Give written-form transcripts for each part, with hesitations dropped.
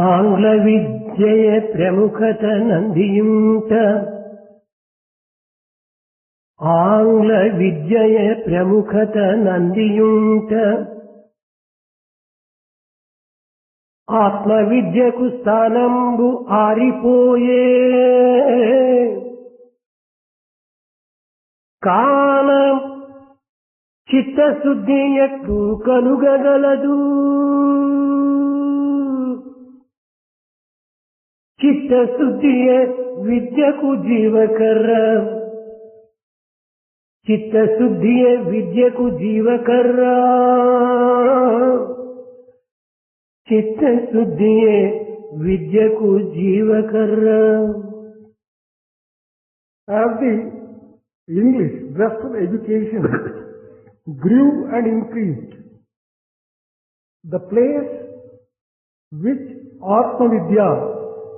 ఆంగ్ల విద్యయ ప్రముఖత నందియుంట ఆంగ్ల విద్యయ ప్రముఖత నందియుంట ఆత్మ విద్యకు స్థానంబు ఆరిపోయే కాన చిత్తశుద్ధి ఎట్లు కలుగగలదు చిత్తశుద్ధియే విద్యకు జీవకర్ర చిత్తశుద్ధియే విద్యకు జీవకర్ర చిత్తశుద్ధియే విద్యకు జీవకర్ర. As the English breast of education grew and increased, the place which Atma Vidya,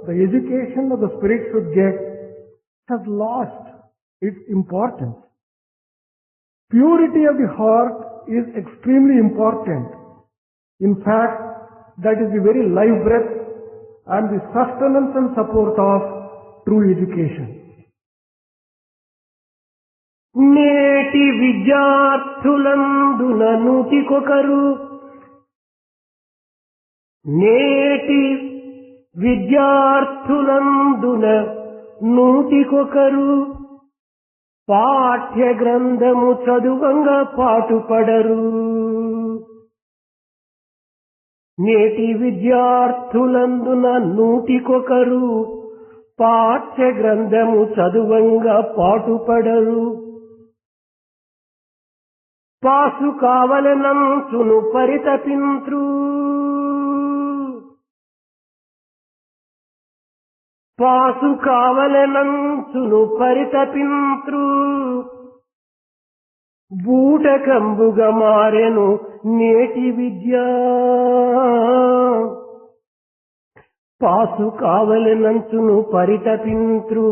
the education of the spirit, should get, has lost its importance. Purity of the heart is extremely important. In fact, that is the very life breath and the sustenance and support of true education. నేటి విద్యార్థులందున నూటికొకరు నేటి విద్యార్థులందున నూటికొకరు పాఠ్య గ్రంథము చదువంగా పాటుపడరు. నేటి విద్యార్థులందున నూటికొకరు పాఠ్య గ్రంథము చదువంగా పాటుపడరు. Pass కావలనంచును పరితపింత్రు pass కావలనంచును పరితపింత్రు బూటకంబుగా మారెను నేటి విద్య pass కావలనంచును పరితపింత్రు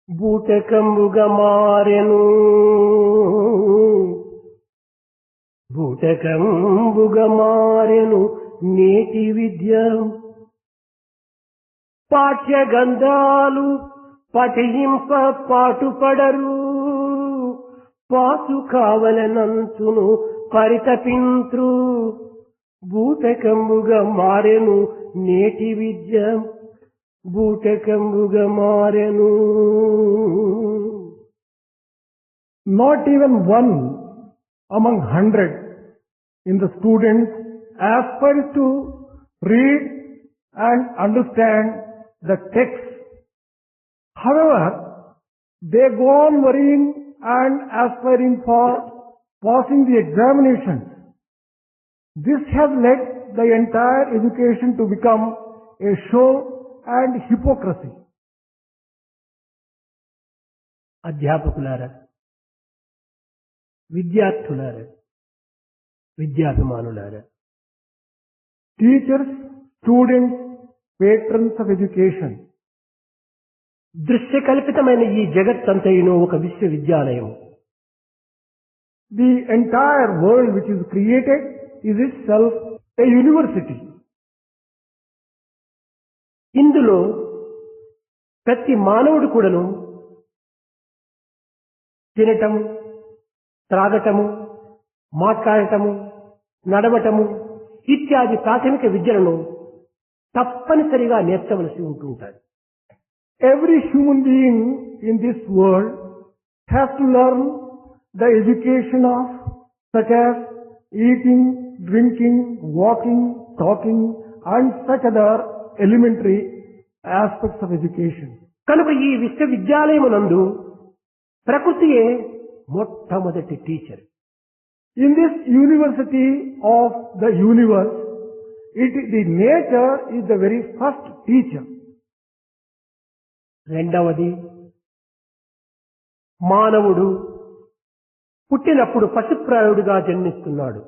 బూటకంబుగా మారెను బూటకంబుగా మారెను నేటి విద్య. పాఠ్య గ్రంథాలు పఠింప పాటుపడరు పాసు కావలనంచును పరితపింత్రు బూటకంబుగా మారెను నేటి విద్య బూటకంబుగా మారెను. Not even one among 100 in the students aspires to read and understand the text. However, they go on worrying and aspiring for passing the examinations. This has led the entire education to become a show and hypocrisy. అధ్యాపకులారా, విద్యార్థులారా, విద్యాభిమానులారా, teachers, students, patrons of education, దృశ్య కల్పితమైన ఈ జగత్తంతయును ఒక విశ్వవిద్యాలయం. the entire world which is created is itself a university. ఇందులో ప్రతి మానవుడు కూడాను తినటము, త్రాగటము, మాట్లాడటము, నడవటము ఇత్యాది ప్రాథమిక విద్యలను తప్పనిసరిగా నేర్చవలసి ఉంటుంటారు. Every human being in this world has to learn the education of such as eating, drinking, walking, talking and such other elementary aspects of education. కనుక ఈ విశ్వవిద్యాలయమునందు ప్రకృతియే మొట్టమొదటి teacher. In this university of the universe, the nature is the very first teacher. రెండవది, మానవుడు పుట్టినప్పుడు పశుప్రాయుడుగా జన్మిస్తున్నాడు.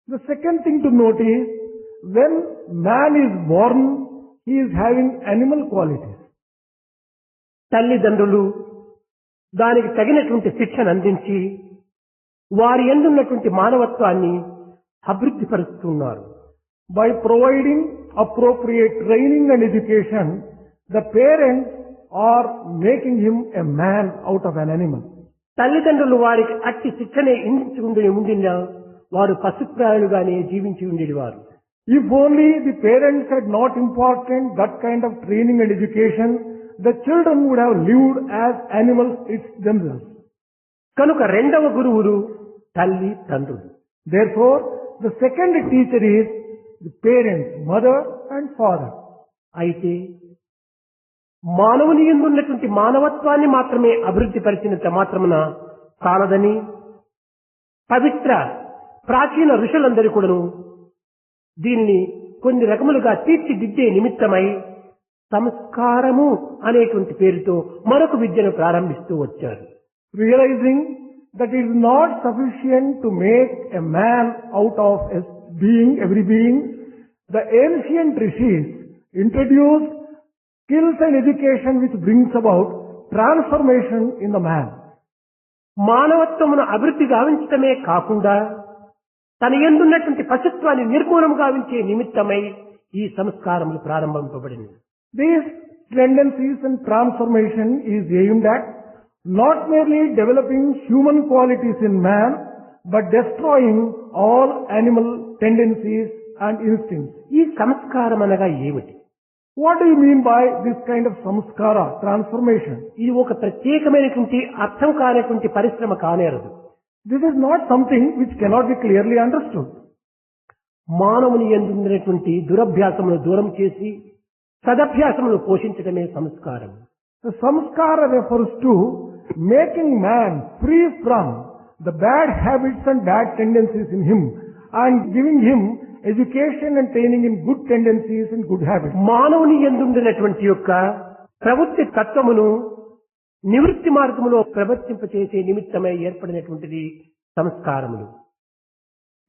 The second thing to note is, when man is born, he is having animal qualities. తల్లిదండ్రులు దానికి తగినటువంటి శిక్షణ అందించి వారి యందు ఉన్నటువంటి మానవత్వాన్ని అభివృద్ధి పరుస్తున్నారు. By providing appropriate training and education, the parents are making him a man out of an animal. తల్లిదండ్రులు వారికి అట్టి శిక్షణ ఇంచి ఉండినా వారు పశుప్రాయులుగానే జీవించి ఉండేవారు. If only the parents had not imparted that kind of training and education, the children would have lived as animals themselves. కనుక రెండవ గురువులు తల్లి తండ్రులు. Therefore, the second teacher is the parents, mother and father. అయితే మానవుని యందు ఉన్నటువంటి మానవత్వాన్ని మాత్రమే అభివృద్ధి పరిచినంత మాత్రమున కాలదని పవిత్ర ప్రాచీన ఋషులందరూ కూడాను దీన్ని కొన్ని రకములుగా తీర్చిదిద్దే నిమిత్తమై సంస్కారము అనేటువంటి పేరుతో మరొక విద్యను ప్రారంభిస్తూ వచ్చారు. Realizing that it is not sufficient to make a man out of a being, every being, the ancient rishis introduced skills and education which brings about transformation in the man. మానవత్వమును అభివృద్ధి గావించటమే కాకుండా తన యందున్నటువంటి పశుత్వాన్ని నిర్మూలన గావించే నిమిత్తమై ఈ సంస్కారములు ప్రారంభింపబడినవి. These tendencies and transformation is aimed at not merely developing human qualities in man, but destroying all animal tendencies and instincts. ఈ సంస్కారం అనగా ఏమిటి? What do you mean by this kind of samskara, transformation? ఇది ఒక ప్రత్యేకమైనటువంటి అర్థం కానటువంటి పరిశ్రమ కానేరదు. This is not something which cannot be clearly understood. మానవుని యందు ఉన్నటువంటి దురభ్యాసమును దూరం చేసి సదభ్యాసమును పోషించడమే సంస్కారం. The samskara refers to making man free from the bad habits and bad tendencies in him and giving him education and training in good tendencies and good habits. మానవుని యందు ఉన్నటువంటి యొక్క ప్రవృత్తి తత్వమును నివృత్తి మార్గములో ప్రవర్తింపచేసే నిమిత్తమై ఏర్పడినటువంటిది సంస్కారములు.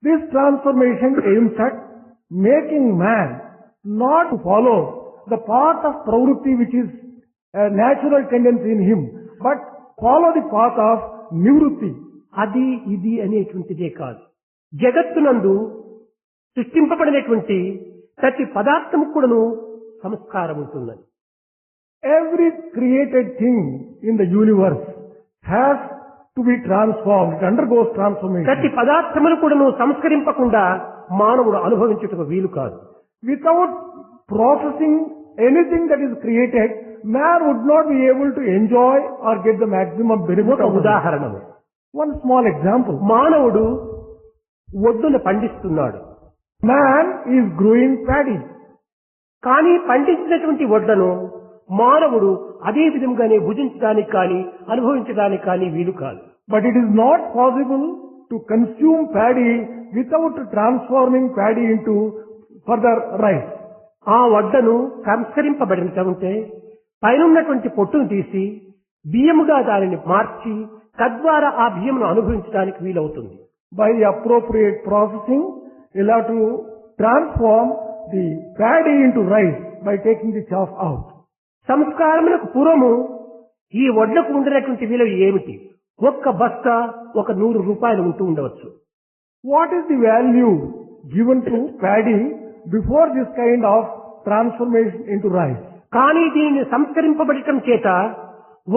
This transformation aims at making man not to follow the path of pravrutti which is a natural tendency in him, but follow the path of nivrutti. అది ఇది అనేటువంటిదే కాదు. జగత్తునందు సృష్టింపబడినటువంటి ప్రతి పదార్థము కూడాను సంస్కారం ఉంటున్నది. Every created thing in the universe has to be transformed. It undergoes transformation. ప్రతి పదార్థములు కూడాను సంస్కరింపకుండా మానవుడు అనుభవించుటకు వీలు కాదు. Without processing anything that is created, man would not be able to enjoy or get the maximum benefit ఒక of it. ఉదాహరణము. One small example. మానవుడు ఒడ్డును పండిస్తున్నాడు. Man is growing paddy. కానీ పండించినటువంటి వడ్లను మానవుడు అదే విధంగానే భుజించడానికి కానీ అనుభవించడానికి కానీ వీలు కాదు. But it is not possible to consume paddy without transforming paddy into further rice. ఆ వడ్లను సంస్కరింపబడినట్టుంటే పైన ఉన్నటువంటి పొట్టును తీసి బియ్యముగా దానిని మార్చి తద్వారా ఆ బియ్యమును అనుభవించడానికి వీలవుతుంది. By the appropriate processing, you'll have to transform the paddy into rice by taking the chaff out. సంస్కారములకు పూర్వము ఈ వడ్లకు ఉండినటువంటి విలువ ఏమిటి? ఒక్క బస్తా ఒక 100 రూపాయలు ఉంటూ ఉండవచ్చు. What is the value given to paddy before this kind of transformation into rice? కానీ దీనిని సంస్కరింపబడటం చేత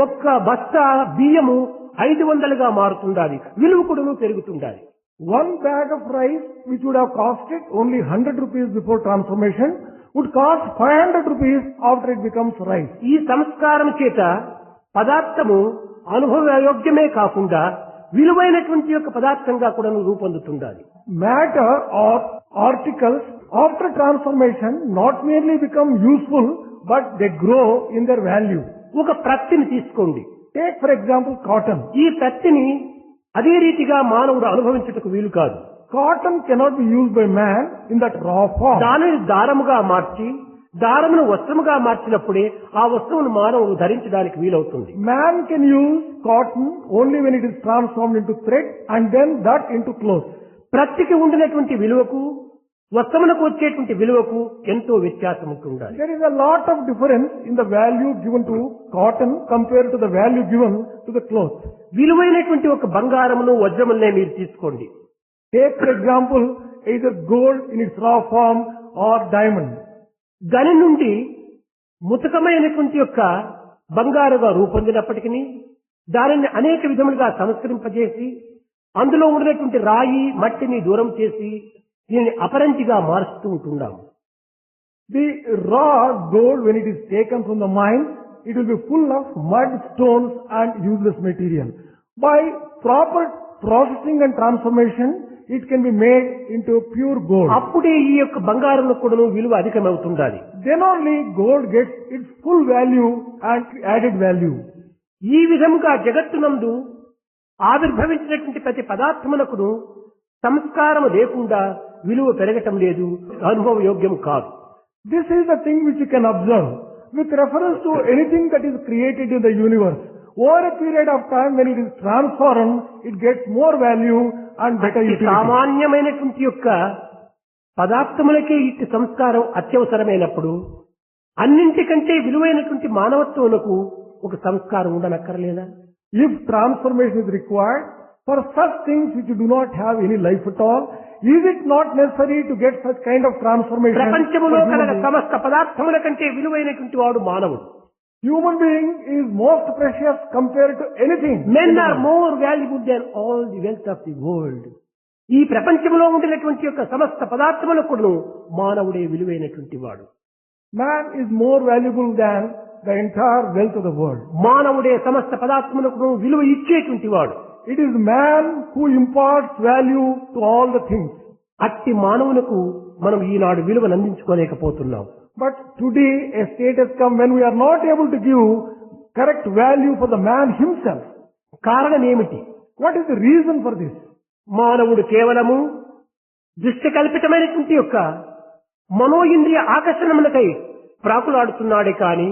ఒక్క బస్తా బియ్యము 500గా మారుతుండాలి. విలువ కూడాను పెరుగుతుండాలి. One bag of rice which would have costed only 100 rupees before transformation would cost 500 rupees after it becomes rice. ఈ సంస్కారం చేత పదార్థము అనుభవయోగ్యమే కాకుండా విలువైనటువంటి యొక్క పదార్థంగా కూడా రూపొందుతుండాలి. Matter or articles after transformation not merely become useful but they grow in their value. ఒక ప్రత్తిని తీసుకోండి. Take for example cotton. ఈ ప్రత్తిని అదే రీతిగా మానవుడు అనుభవించుటకు వీలు కాదు. Cotton cannot be used by man in that raw form. దానిని దారముగా మార్చి దారమును వస్త్రముగా మార్చినప్పుడే ఆ వస్త్రమును మానవుడు ధరించడానికి వీలవుతుంది. Man can use cotton only when it is transformed into thread and then that into cloth. ప్రత్తికి ఉండినటువంటి విలువకు వస్త్రమునకు వచ్చేటువంటి విలువకు ఎంతో వ్యత్యాసం ఉంటుండాలి. There is a lot of difference in the value given to cotton compared to the value given to the cloth. విలువైనటువంటి ఒక బంగారమును వజ్రమునే మీరు తీసుకోండి. Take for example either gold in its raw form or diamond. గని నుండి ముతకమైనటువంటి యొక్క బంగారుగా రూపొందినప్పటికీ దానిని అనేక విధములుగా సంస్కరింపజేసి అందులో ఉన్నటువంటి రాయి మట్టిని దూరం చేసి దీనిని అపరంజిగా మారుస్తూ ఉంటున్నాము. The raw gold, when it is taken from the mine, it will be full of mud, stones and useless material. By proper processing and transformation, it can be made into pure gold. అప్పుడే ఈ యొక్క బంగారంలో కూడా విలువ అధికమవుతుండాలి. Then only gold gets its full value and added value. ఈ విధముగా జగత్తునందు ఆవిర్భవించినటువంటి ప్రతి పదార్థమునకును సంస్కారం లేకుండా విలువ పెరగటం లేదు, అనుభవ యోగ్యం కాదు. This is the thing which you can observe with reference to anything that is created in the universe. Over a period of time, when it is transformed, it gets more value and better utility. సామాన్యమైనటువంటి యొక్క పదార్థములకే ఇట్టి సంస్కారం అత్యవసరమైనప్పుడు అన్నింటికంటే విలువైనటువంటి మానవత్వములకు ఒక సంస్కారం ఉండనక్కర్లేదా? If transformation is required for such things which do not have any life at all, is it not necessary to get such kind of transformation? ప్రపంచములో కలగ సమస్త పదార్థముల కంటే విలువైనటువంటి వాడు మానవుడు. Human being is most precious compared to anything. Men are more valuable than all the wealth of the world. ఈ ప్రపంచంలో ఉండినటువంటి యొక్క సమస్త పదార్థములకు మానవుడే విలువైనటువంటి వాడు. Man is more valuable than the entire wealth of the world. మానవుడే సమస్త పదార్థములకు విలువ ఇచ్చేటువంటి వాడు. It is man who imparts value to all the things. అట్టి మానవులకు మనం ఈనాడు విలువను అందించుకోలేకపోతున్నాం. But today a state has come when we are not able to give correct value for the man himself. కారణం ఏమిటి? What is the reason for this? మానవుడు కేవలము దృష్టి కల్పితమైనటువంటి యొక్క మనో ఇంద్రియ ఆకర్షణములకై ప్రాకులాడుతున్నాడే కాని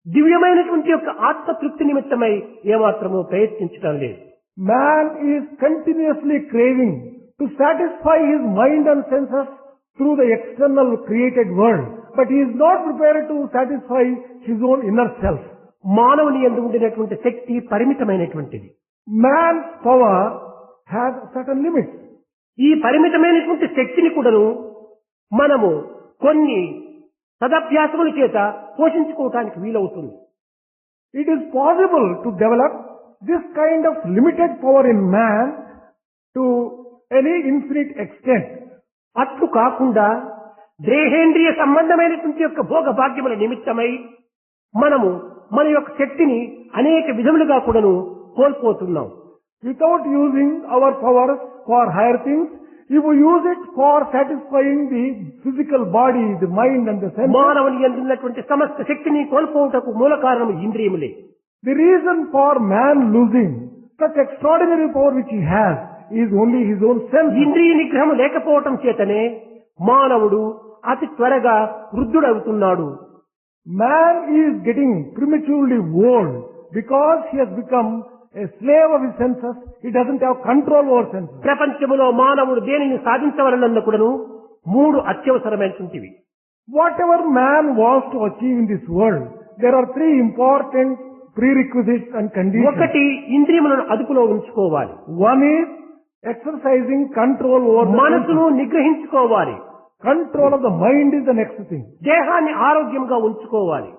దివ్యమైనటువంటి యొక్క ఆత్మతృప్తి నిమిత్తమై ఏమాత్రమూ ప్రయత్నించడం లేదు. Man is continuously craving to satisfy his mind and senses through the external created world, but he is not prepared to satisfy his own inner self. మానవుని యందు ఉండినటువంటి శక్తి పరిమితమైనటువంటిది. Man's power has certain limits. ఈ పరిమితమైనటువంటి శక్తిని కూడాను మనము కొన్ని సదభ్యాసముల చేత పోషించుకోవటానికి వీలవుతుంది. It is possible to develop this kind of limited power in man to any infinite extent. అట్లు కాకుండా దేహేంద్రియ సంబంధమైనటువంటి యొక్క భోగ భాగ్యముల నిమిత్తమై మనము మన యొక్క శక్తిని అనేక విధములుగా కూడాను కోల్పోతున్నాం. Without using our powers for higher things, if we use it for satisfying the physical body, the mind and the senses, మానవుని యందు ఉన్నటువంటి సమస్త శక్తిని కోల్పోవటకు మూల కారణం ఇంద్రియములే. the reason for man losing such extraordinary power which he has is only his own sense. ఇంద్రియ నిగ్రహం లేకపోవటం చేతనే మానవుడు అతి త్వరగా వృద్ధుడవుతున్నాడు. Man is getting prematurely old because he has become a slave of his senses. He doesn't have control over senses. ప్రపంచములో మానవుడు దేనిని సాధించవలనన్న కూడాను మూడు అత్యవసరమైనటువంటివి. Whatever man wants to achieve in this world, there are three important prerequisites and conditions. ఒకటి ఇంద్రియములను అదుపులో ఉంచుకోవాలి. One is exercising control over the మనసును నిగ్రహించుకోవాలి. Control of the mind is the next thing. దేహాన్ని ఆరోగ్యంగా ఉంచుకోవాలి.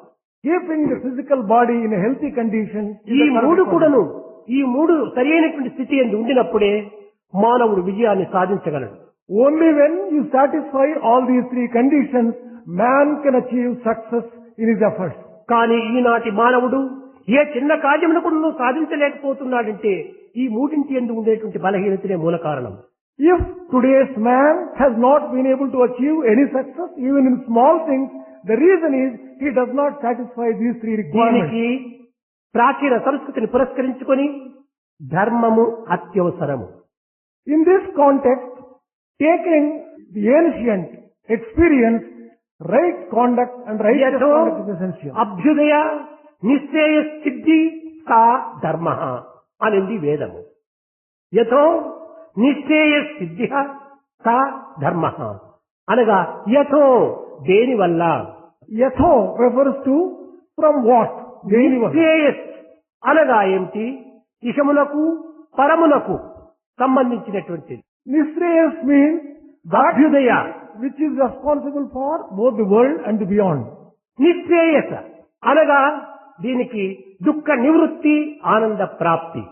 Keeping the physical body in a healthy condition. ఈ మూడు కూడాను ఈ మూడు సరైనటువంటి స్థితి యందు ఉండినప్పుడే మానవుడు విజయాన్ని సాధించగలడు. Only when you satisfy all these three conditions, man can achieve success in his efforts. కానీ ఈనాటి మానవుడు ఏ చిన్న కార్యమును కూడా సాధించలేకపోతున్నాడంటే ఈ మూడింటి యందు ఉండేటువంటి బలహీనతనే మూల కారణం. If today's man has not been able to achieve any success even in small things, the reason is he does not satisfy these three requirements. దీనికి ప్రాచీన సంస్కృతిని పురస్కరించుకొని ధర్మము అత్యవసరము. In this context, taking the ancient experience, right conduct and right conduct is essential. అభ్యుదయ నిశ్చయ సిద్ధి సా ధర్మ అనేది వేదము. యథో నిశ్చయ సిద్ధి సా ధర్మ అనగా యథో దేని వల్ల. Yatho refers to from what? నిశ్చేయస్ అనగా ఏమిటి? ఇహమునకు పరమునకు సంబంధించినటువంటిది. Nishreyas means అభ్యుదయ, which is responsible for both the world and the beyond. నిశ్రేయస అనగా దీనికి దుఃఖ నివృత్తి, ఆనంద ప్రాప్తి.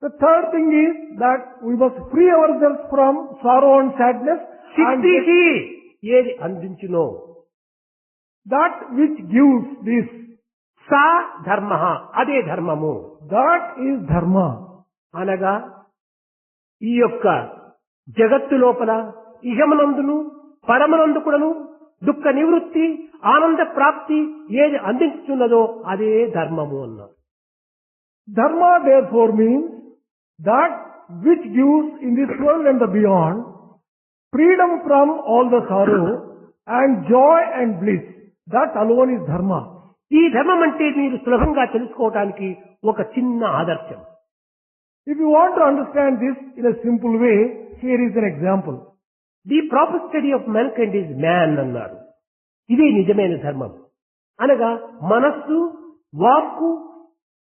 The third thing is that we must free ourselves from sorrow and sadness, and శక్తికి ఏది అందించునో that which gives this, సా ధర్మ, అదే ధర్మము. that is dharma. అనగా ఈ యొక్క జగత్తు లోపల ఇహమనందును పరమనందు కూడాను దుఃఖ నివృత్తి, ఆనంద ప్రాప్తి ఏది అందించుతున్నదో అదే ధర్మము అన్నారు. Dharma therefore means that which gives in this world and the beyond freedom from all the sorrow and joy and bliss. That alone is dharma. ఈ ధర్మం అంటే మీరు సులభంగా తెలుసుకోవటానికి ఒక చిన్న ఆదర్శం. If you want to understand this in a simple way, here is an example. The proper study of mankind is man అన్నారు. ఇదే నిజమైన ధర్మం. అనగా మనస్సు, వాక్కు,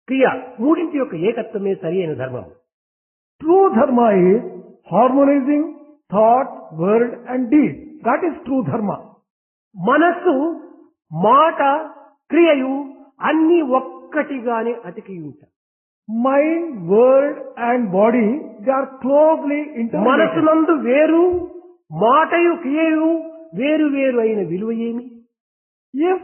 క్రియ మూడింటి యొక్క ఏకత్వమే సరి అయిన ధర్మం. True dharma is harmonizing thought, word and deed. That is true dharma. మనస్సు, మాట, క్రియయు అన్ని ఒక్కటిగానే అతికి ఉంటాయి. Mind, word and body, they are closely interrelated. మనసునందు వేరు, మాటయు క్రియయు వేరు వేరు అయిన విలువ ఏమి? If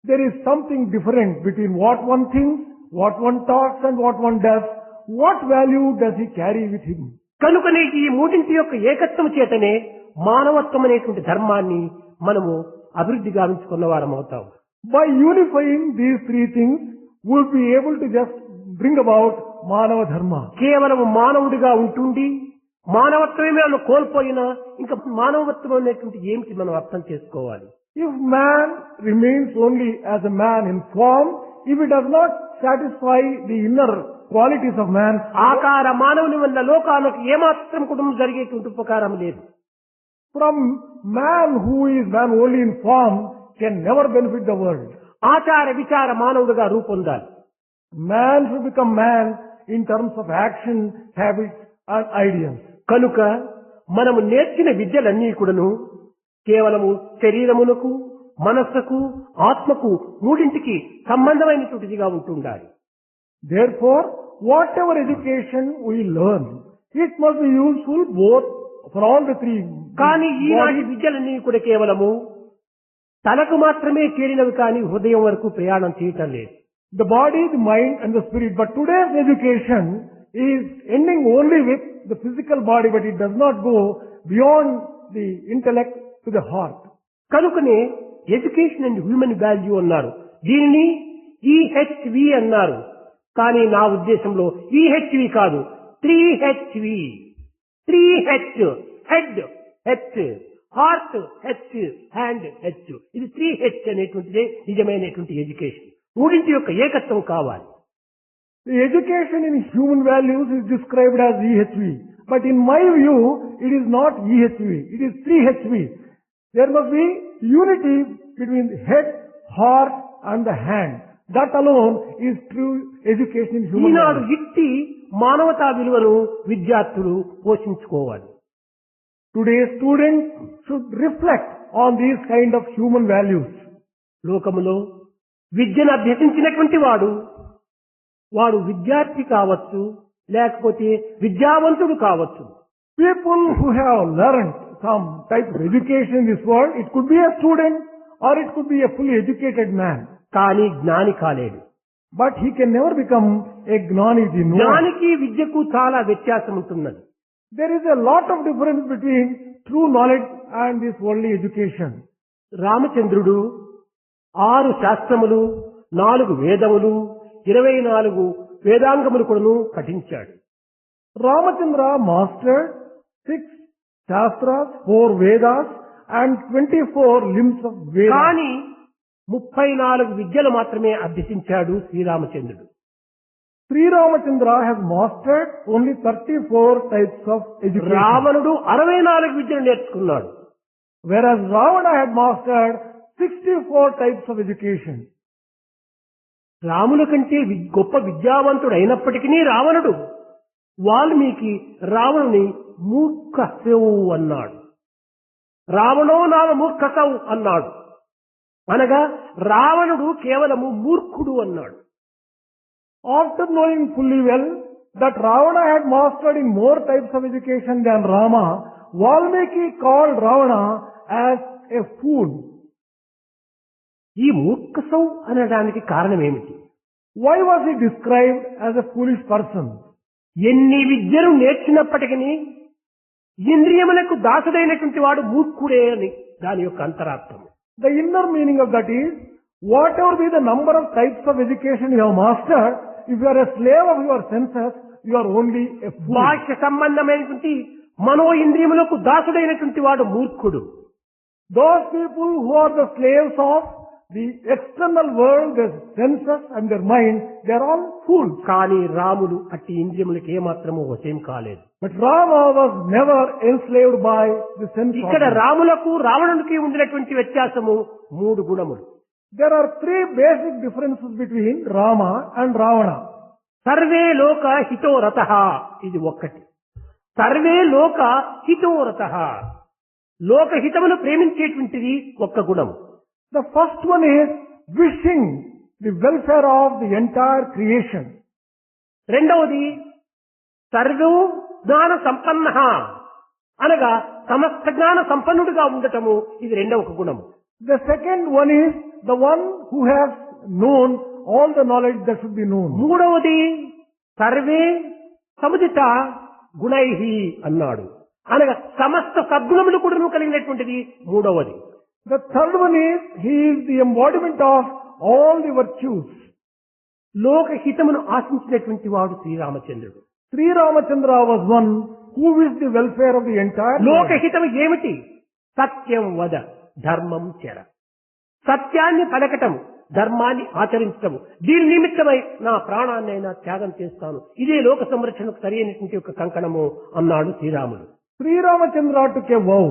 there is something different between what one thinks, what one talks and what one does, what value does he carry with him? కనుకనే ఈ మూడింటి యొక్క ఏకత్వం చేతనే మానవత్వం అనేటువంటి ధర్మాన్ని మనము అభివృద్ధి గావించుకున్న వారం అవుతాం. By unifying these three things, we will be able to just bring about Manava Dharma. కేవలం మానవుడిగా ఉంటుండి మానవత్వమే మనం కోల్పోయినా ఇంకా మానవత్వం అనేటువంటి ఏమిటి మనం అర్థం చేసుకోవాలి. If man remains only as a man in form, if he does not satisfy the inner qualities of man, ఆకార మానవుని వల్ల లోకానికి ఏమాత్రం కుటుంబం జరిగేటువంటి ఉపకారం లేదు. from man who is man only in form can never benefit the world. ఆచార విచార మానవుడిగా రూపొందాలి. Man should become man in terms of action, habits and ideas. కనుక మనము నేర్చిన విద్యలన్నీ కూడాను కేవలము శరీరమునకు, మనస్సుకు, ఆత్మకు మూడింటికి సంబంధమైనటువంటిదిగా ఉంటుండాలి. Therefore, whatever education we learn, it must be useful both for all the three. కానీ ఈనాటి విద్యలన్నీ కూడా కేవలము తలకు మాత్రమే చేరినవి కానీ హృదయం వరకు ప్రయాణం చేయటం లేదు. The body, the mind and the spirit. But today's education is ending only with the physical body, but it does not go beyond the intellect to the heart. కనుకనే ఎడ్యుకేషన్ అండ్ హ్యూమన్ వాల్యూ అన్నారు. దీనిని EHV అన్నారు. కానీ నా ఉద్దేశంలో EHV కాదు, 3HV. 3H, head H, heart H, hand H. ఇది 3H అనేటువంటిదే నిజమైనటువంటి ఎడ్యుకేషన్. మూడింటి యొక్క ఏకత్వం కావాలి. The education in human values is described as EHV. But in my view, it is not EHV. It is 3HV. There must be unity between the head, heart and the hand. That alone is true education in human Eenadu values. ఇట్టి మానవతా విలువను విద్యార్థులు పోషించుకోవాలి. Today students should reflect on these kind of human values. లోకములో విద్యను అభ్యసించినటువంటి వాడు విద్యార్థి కావచ్చు, లేకపోతే విద్యావంతుడు కావచ్చు. People who have learned some type of education in this world, it could be a student or it could be a fully educated man. కానీ జ్ఞాని కాలేడు. But he can never become a gnani. జ్ఞానికి విద్యకు చాలా వ్యత్యాసం ఉంటున్నది. There is a lot of difference between true knowledge and this worldly education. రామచంద్రుడు 6 శాస్త్రములు, 4 వేదములు, 24 వేదాంగములు కూడాను పఠించాడు. Ramachandra mastered 6 shastras, 4 Vedas and 24 limbs of Vedas. కానీ 34 విద్యలు మాత్రమే అభ్యసించాడు శ్రీరామచంద్రుడు. Sri Ramachandra has mastered only 34 types of education. రావణుడు 64 విద్యలు నేర్చుకున్నాడు. Whereas Ravana had mastered 64 types of education. రాముల కంటే గొప్ప విద్యావంతుడు అయినప్పటికీ రావణుడు వాల్మీకి రావణుని మూర్ఖసౌ అన్నాడు. రావణో నామ మూర్ఖసౌ అన్నాడు. అనగా రావణుడు కేవలము మూర్ఖుడు అన్నాడు. After knowing fully well that Ravana had mastered in more types of education than Rama, Valmiki called Ravana as a fool. ఈ మూర్ఖసౌ అనడానికి కారణం ఏమిటి? Why was he described as a foolish person? ఎన్ని విద్యలు నేర్చినప్పటికీ ఇంద్రియములకు దాసుడైనటువంటి వాడు మూర్ఖుడే అని దాని యొక్క అంతరార్థం. The inner meaning of that is, whatever be the number of types of education you have mastered, if you are a slave of your senses, you are only a fool. బాహ్య సంబంధమైనటువంటి మనో ఇంద్రియములకు దాసుడైనటువంటి వాడు మూర్ఖుడు. Those people who are the slaves of the external world, their senses and their mind, they are all fools. కానీ రాముడు అట్టి ఇంద్రియములకు ఏమాత్రము వశం కాలేదు. But Rama was never enslaved by the sense ఇక్కడ organs. రాములకు రావణునికి ఉండినటువంటి వ్యత్యాసము 3 గుణములు. There are 3 basic differences between Rama and Ravana. Survey లోక హితో రతః, ఇది ఒక్కటి. సర్వే లోక హితో రతః, లోకహితమును ప్రేమించేటువంటిది ఒక్క గుణం. The first one is wishing the welfare of the entire creation. రెండవది సర్వో జ్ఞాన సంపన్న, అనగా సమస్త జ్ఞాన సంపన్నుడిగా ఉండటము, ఇది రెండవ గుణము. The second one is the one who has known all the knowledge that should be known. మూడవది సర్వే సముదిత గుణైహి అన్నాడు, అనగా సమస్త సద్గుణములు కూడా కలిగినటువంటిది మూడవది. The third one is he is the embodiment of all the virtues. లోకహితమును ఆశించినటువంటి వాడు శ్రీరామచంద్రుడు. Sri Ramachandra was one who wished the welfare of the entire world. లోకహితము ఏమిటి? సత్యం వద ధర్మం చెర, సత్యాన్ని పలకటం, ధర్మాన్ని ఆచరించటము, దీని నిమిత్తమై నా ప్రాణాన్నైనా త్యాగం చేస్తాను, ఇదే లోక సంరక్షణకు సరైనటువంటి ఒక కంకణము అన్నాడు శ్రీరాముడు. Sri Ramachandra took a vow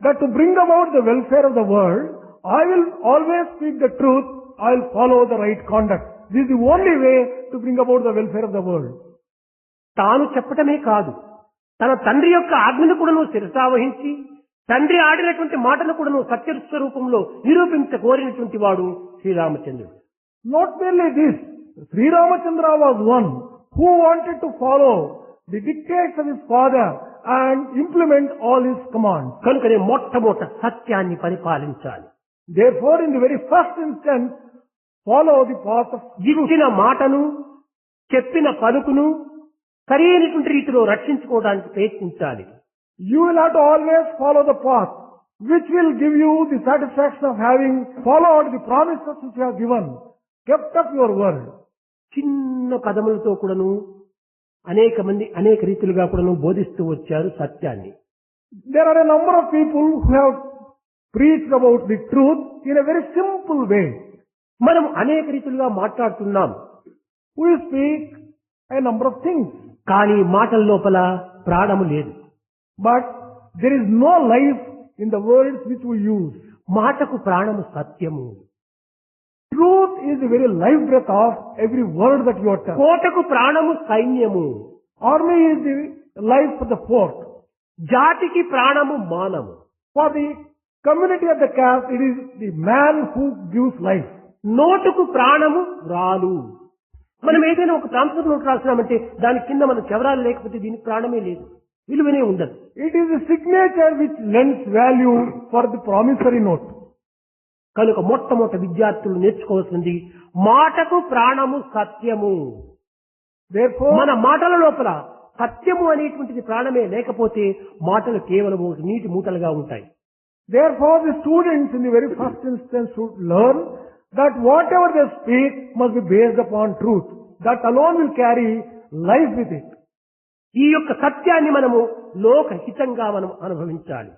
that to bring about the welfare of the world, I will always speak the truth, I will follow the right conduct. This is the only way to bring about the welfare of the world. తాను చెప్పటమే కాదు, తన తండ్రి యొక్క ఆజ్ఞను కూడా శిరసావహించి తండ్రి ఆడినటువంటి మాటను కూడా సత్యస్వరూపంలో నిరూపించ కోరినటువంటి వాడు శ్రీరామచంద్రుడు. Not merely this, Sri Ramachandra was one who wanted to follow the dictates of his father and implement all his commands. కనుకనే మొట్టమొదట సత్యాన్ని పరిపాలించాలి. Therefore, in the very first instance, follow the path of truth. ఇచ్చిన మాటను చెప్పిన పలుకును సరైనటువంటి రీతిలో రక్షించుకోవడానికి ప్రయత్నించాలి. You will have to always follow the path which will give you the satisfaction of having followed the promises which you have given, kept up your word. చిన్న పదములతో కూడాను అనేక మంది అనేక రీతిలుగా కూడాను బోధిస్తూ వచ్చారు సత్యాన్ని. There are a number of people who have preached about the truth in a very simple way. మనం అనేక రీతిలుగా మాట్లాడుతున్నాం. We speak a number of things, కానీ మాటల లోపల ప్రాణము లేదు. but there is no life in the words which we use. మాటకు ప్రాణము సత్యము. Truth is the very life breath of every word that you utter. కోటకు ప్రాణము సైన్యము. Army is the life for the fort. జాతికి ప్రాణము మానము. For the community of the caste, it is the man who gives life. నోటుకు ప్రాణము రాలు. మనం ఏదైనా ఒక ట్రాన్స్ఫర్ నోట్ రాసినామంటే దాని కింద మన చెవరాలు లేకపోతే దీనికి ప్రాణమే లేదు, విలువనే ఉండదు. It is the signature which lends value for the promissory note. కనుక మొట్టమొదటి విద్యార్థులు నేర్చుకోవాల్సింది మాటకు ప్రాణము సత్యము. Therefore, మన మాటల లోపల సత్యము అనేటువంటిది ప్రాణమే లేకపోతే మాటలు కేవలం నీటి మూటలుగా ఉంటాయి. Therefore, the students in the very first instance should learn that whatever they speak must be based upon truth. That alone will carry life with it. ఈ యొక్క సత్యాన్ని మనము లోకహితంగా మనం అనుభవించాలి.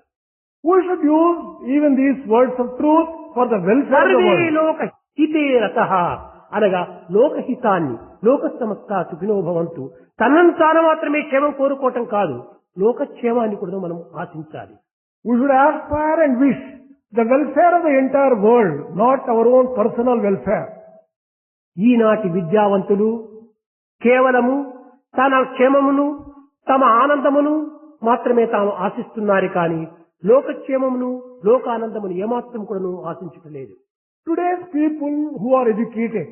We should use even these words of truth for the welfare of the survey world. లోక హితే రతః, అనగా లోకహితాన్ని, లోక సమస్త సుఖినో భవంతు, తనను తాను మాత్రమే క్షేమం కోరుకోవటం కాదు, లోకక్షేమాన్ని కూడా మనం ఆశించాలి. We should aspire and wish the welfare of the entire world, not our own personal welfare. ఈనాటి విద్యావంతులు కేవలము తన క్షేమమును, తమ ఆనందమును, మాత్రమే తాము ఆశిస్తున్నారు కానీ లోకక్షేమమును లోకానందమును ఏమాత్రం కూడాను ఆశించటలేదు. Today's people who are educated,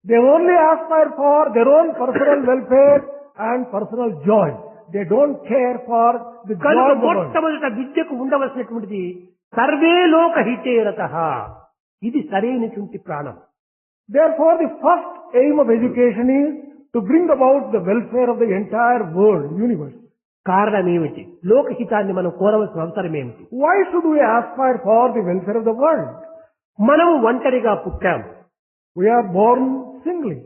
they only aspire for their own personal welfare and personal joy. They don't care for the joy కనుక of the world. మొట్టమొదట విద్యకు ఉండవలసినటువంటిది సర్వే లోక హితేరతః. ఇది సరైనటువంటి ప్రాణం. Therefore, the first aim of education is to bring about the welfare of the entire world, universe. కారణం ఏమిటి? లోకహితాన్ని మనం కోరవలసిన అవసరం ఏమిటి? Why should we aspire for the welfare of the world? మనం ఒంటరిగా పుట్టాము. We are born singly.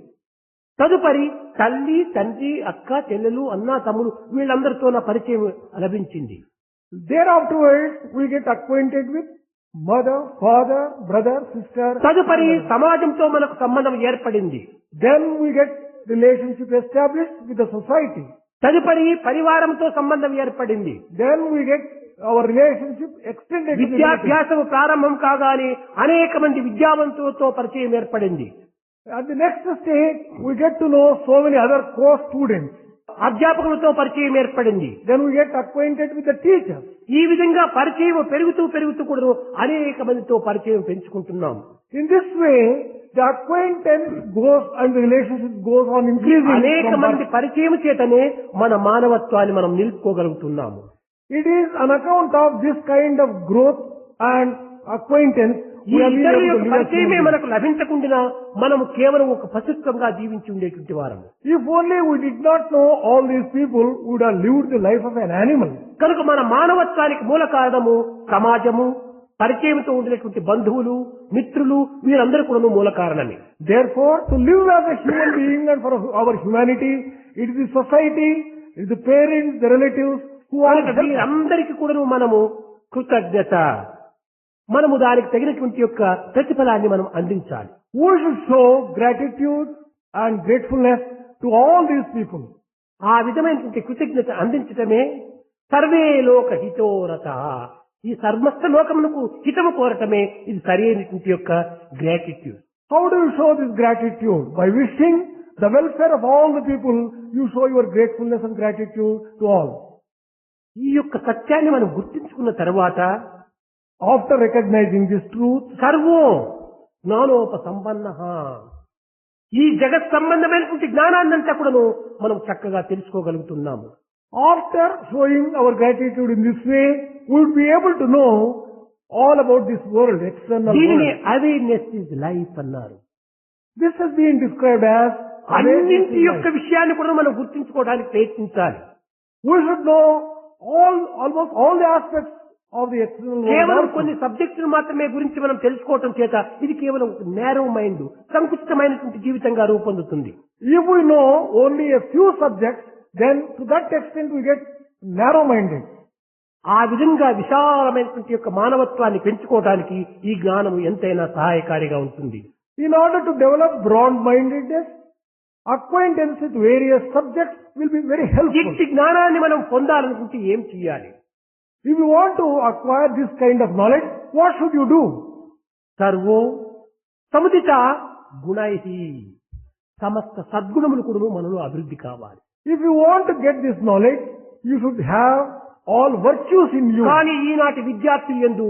తదుపరి తల్లి, తండ్రి, అక్క, చెల్లెలు, అన్న, తమ్ముడు వీళ్ళందరితో నా పరిచయం లభించింది. Thereafterwards, we get acquainted with mother, father, brother, sister. తదుపరి సమాజంతో మనకు సంబంధం ఏర్పడింది. Then we get relationship established with the society. తదుపరి పరివారంతో సంబంధం ఏర్పడింది. Then we get our relationship extended to the relatives. విద్యాభ్యాసం ప్రారంభం కాగానే అనేక మంది విద్యావంతులతో పరిచయం ఏర్పడింది. At the next stage, we get to know so many other co-students. అధ్యాపకులతో పరిచయం ఏర్పడింది. Then we get acquainted with the teachers. ఈ విధంగా పరిచయం పెరుగుతూ కూడా అనేక మందితో పరిచయం పెంచుకుంటున్నాం. In this way, the acquaintance goes and the relationship goes on increasing. అనేక మంది పరిచయం చేతనే మన మానవత్వాన్ని మనం నిలుపుకోగలుగుతున్నాము. It is on account of this kind of growth and acquaintance ఈ ఇతరుల యొక్క పరిచయమే మనకు లభించకుండా మనము కేవలం ఒక పశుత్వంగా జీవించి ఉండేటువంటి వారము. If only we did not know all these people, we would have lived the life of an animal. కనుక మన మానవత్వానికి మూల కారణము సమాజము, పరిచయంతో ఉండినటువంటి బంధువులు, మిత్రులు వీరందరూ కూడా మూల కారణమే. Therefore, to live as a human being and for our humanity, it is the society, it is the parents, the relatives who are వీరందరికీ కూడా మనము కృతజ్ఞత, మనము దానికి తగినటువంటి యొక్క ప్రతిఫలాన్ని మనం అందించాలి. We should show gratitude and gratefulness to all these people. ఆ విధమైనటువంటి కృతజ్ఞత అందించటమే సర్వే లోక హితోరత. ఈ సమస్త లోకమునకు హితము కోరటమే ఇది సరైనటువంటి యొక్క gratitude. How do you show this gratitude? By wishing the welfare of all the people, you show your gratefulness and gratitude to all. ఈ యొక్క సత్యాన్ని మనం గుర్తించుకున్న తర్వాత, after recognizing this truth, సర్వో జ్ఞానోపసంపన్నః, ఈ జగత్ సంబంధమైనటువంటి జ్ఞానాన్నంతా కూడాను మనం చక్కగా తెలుసుకోగలుగుతున్నాము. After showing our gratitude in this way, we will be able to know all about this world, external దీనిని world. అవేర్నెస్ ఇస్ లైఫ్ అన్నారు. This has been described as అన్నింటి యొక్క విషయాన్ని కూడా మనం గుర్తించుకోవడానికి ప్రయత్నించాలి. we should know almost all the aspects of the external world. కేవలం also. కొన్ని సబ్జెక్టులు మాత్రమే గురించి మనం తెలుసుకోవటం చేత ఇది కేవలం నేరో మైండ్, సంకుచితమైనటువంటి జీవితంగా రూపొందుతుంది. If we know only a few subjects, then to that extent we get narrow-minded. ఆ విధంగా విశాలమైనటువంటి యొక్క మానవత్వాన్ని పెంచుకోవడానికి ఈ జ్ఞానం ఎంతైనా సహాయకారిగా ఉంటుంది. In order to develop broad-mindedness, acquaintance with various subjects will be very helpful. ఇట్టి జ్ఞానాన్ని మనం పొందాలనుకుంటే ఏం చేయాలి? If you want to acquire this kind of knowledge, what should you do? సర్వో సముదిత గుణైహి, సమస్త సద్గుణములు కూడా మనలో అభివృద్ధి కావాలి. If you want to get this knowledge, you should have all virtues in you. కానీ ఈనాటి విద్యార్థులు యందు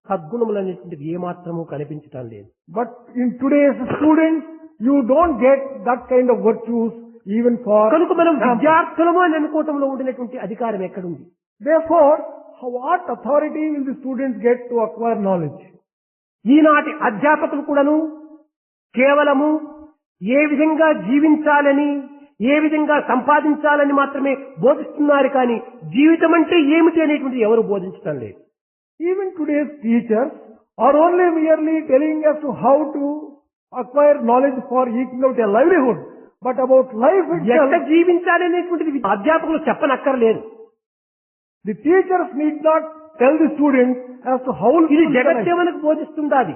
సద్గుణములు అనేటువంటిది ఏమాత్రము కనిపించటం లేదు. But in today's students, you don't get that kind of virtues even for కనుక మనం example. విద్యార్థులము అని అనుకోవటంలో ఉండినటువంటి అధికారం ఎక్కడుంది? Therefore, what authority will the students get to acquire knowledge? ఈనాటి అధ్యాపకులు కూడాను కేవలము ఏ విధంగా జీవించాలని, ఏ విధంగా సంపాదించాలని మాత్రమే బోధిస్తున్నారు కానీ జీవితం అంటే ఏమిటి అనేటువంటి ఎవరు బోధించడం లేదు. Even today's teachers are only merely telling us to how to acquire knowledge for eking out a livelihood. But about life ఎట్లా itself, జీవించాలి అనేటువంటిది అధ్యాపకులు చెప్పనక్కర్లేదు. the teachers need not tell the students as to how to ఇది live. జగత్తే మనకు బోధిస్తుంది.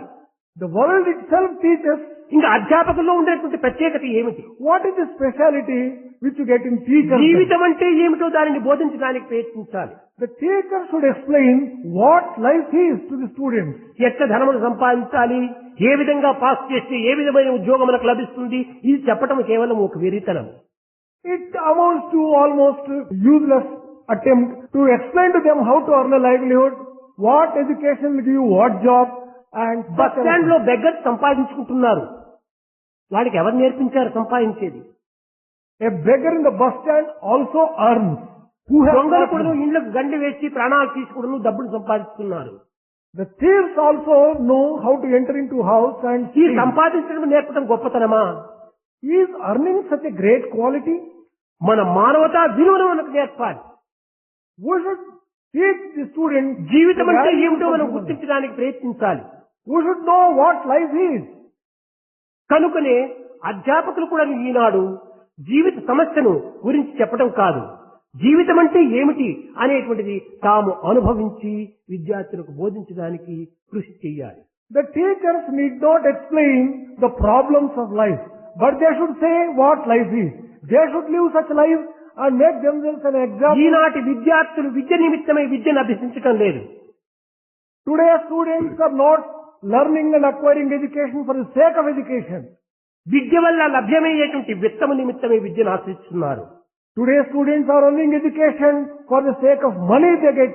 The world itself teaches. ఇంకా అధ్యాపకుల్లో ఉండేటువంటి ప్రత్యేకత ఏమిటి? What is the speciality which you get in teachers? జీవితం అంటే ఏమిటో దానిని బోధించడానికి ప్రయత్నించాలి. The teacher should explain what life is to the students. ఎట్లా ధనమును సంపాదించాలి, ఏ విధంగా పాస్ చేస్తే ఏ విధమైన ఉద్యోగం మనకు లభిస్తుంది, ఇది చెప్పటం కేవలం ఒక వెరితనం. It amounts to almost useless attempt to explain to them how to earn a livelihood, what education will give you, what job, and bus stand లో బెగ్గర్ సంపాదించుకుంటున్నారు. వాడికి ఎవరు నేర్పించారు సంపాదించేది? a beggar in the bus stand also earns. Who has దొంగలు taught కూడా him? ఇళ్లకు గండి వేసి ప్రాణాలు తీసుకుని డబ్బులు సంపాదిస్తున్నారు. The thieves also know how to enter into house and ఈ steal. సంపాదించడం నేర్పడం గొప్పతనమా? Is earning such a great quality? మన మానవతా విలువను మనకు నేర్పాలి. We should teach the students జీవితం అంటే the value ఏమిటో of మనం human. గుర్తించడానికి ప్రయత్నించాలి. We should know what life is. కనుకనే అధ్యాపకులు కూడా ఈనాడు జీవిత సమస్యను గురించి చెప్పడం కాదు, జీవితం అంటే ఏమిటి అనేటువంటిది తాము అనుభవించి విద్యార్థులకు బోధించడానికి కృషి చేయాలి. The teachers need not explain the problems of life, but they should say what life is. They should live such life and make themselves an example. ఈనాటి విద్యార్థులు విద్య నిమిత్తమై విద్యను అభ్యసించడం లేదు. Today's students are not learning and acquiring education for the sake of education. విద్య వల్ల లభ్యమయ్యేటువంటి విత్తము నిమిత్తమే విద్యను ఆశ్రయిస్తున్నారు. Today's students are earning education for the sake of money they get.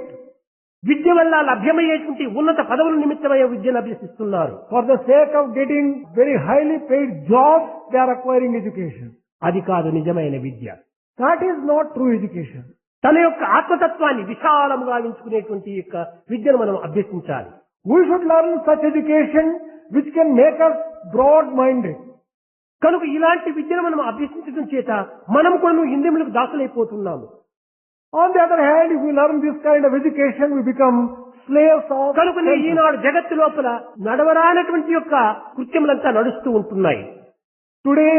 విద్య వల్ల లభ్యమయ్యేటువంటి ఉన్నత పదవుల నిమిత్తమై విద్యను అభ్యసిస్తున్నారు. For the sake of getting very highly paid jobs, they are acquiring education. అది కాదు నిజమైన విద్య. That is not true education. తన యొక్క ఆత్మతత్వాన్ని విశాలముగా ఎంచుకునేటువంటి యొక్క విద్యను మనం అభ్యసించాలి. We should learn such education which can make us broad-minded. కనుక ఇలాంటి విద్యను మనం అభ్యసించడం చేత మనం కూడా ఇంద్రియములకు దాసులైపోతున్నాము. On the other hand, if we learn this kind of education, we become slaves of కనుకనే senses. ఈనాడు జగత్తు లోపల నడవరానటువంటి యొక్క కృత్యములంతా నడుస్తూ ఉంటున్నాయి. Today,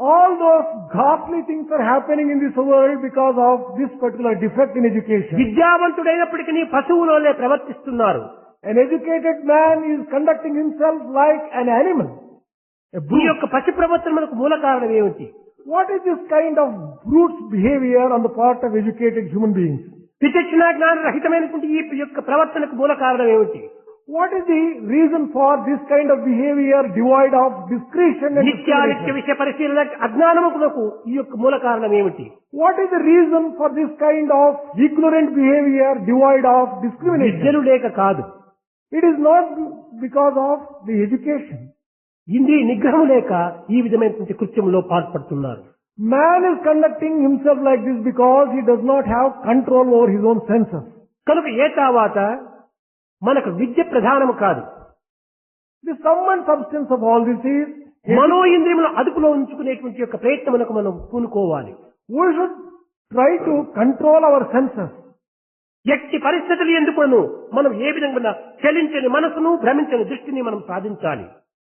all those ghastly things are happening in this world because of this particular defect in education. విద్యావంతుడైనప్పటికీ పశువులోనే ప్రవర్తిస్తున్నారు. An educated man is conducting himself like an animal. A ఈ brute. యొక్క పశు ప్రవర్తనకు మూల కారణం ఏమిటి? What is this kind of brute behavior on the part of educated human beings? విచక్షణ జ్ఞాన రహితమైనటువంటి ఈ యొక్క ప్రవర్తనకు మూల కారణం ఏమిటి? What is the reason for this kind of behavior devoid of discretion and నిత్యానిత్య discrimination? విషయ పరిశీలన అజ్ఞానమునకు ఈ యొక్క మూల కారణం ఏమిటి? What is the reason for this kind of ignorant behavior devoid of discrimination? విద్యలు లేక కాదు, It is not because of the education. ఇంద్రియ నిగ్రహం లేక ఈ విధమైనటువంటి కృత్యంలో పాల్పడుతున్నారు. Man is conducting himself like this because he does not have control over his own senses. కనుక ఏ తర్వాత మనకు విద్య ప్రధానము కాదు. The sum and substance of all this is మనో ఇంద్రియములను అదుపులో ఉంచుకునేటువంటి యొక్క ప్రయత్నమునకు మనం పూనుకోవాలి. we should try to control our senses. ఎట్టి పరిస్థితులు ఎందుకును మనం ఏ విధంగా చలించని మనసును భ్రమించని దృష్టిని మనం సాధించాలి.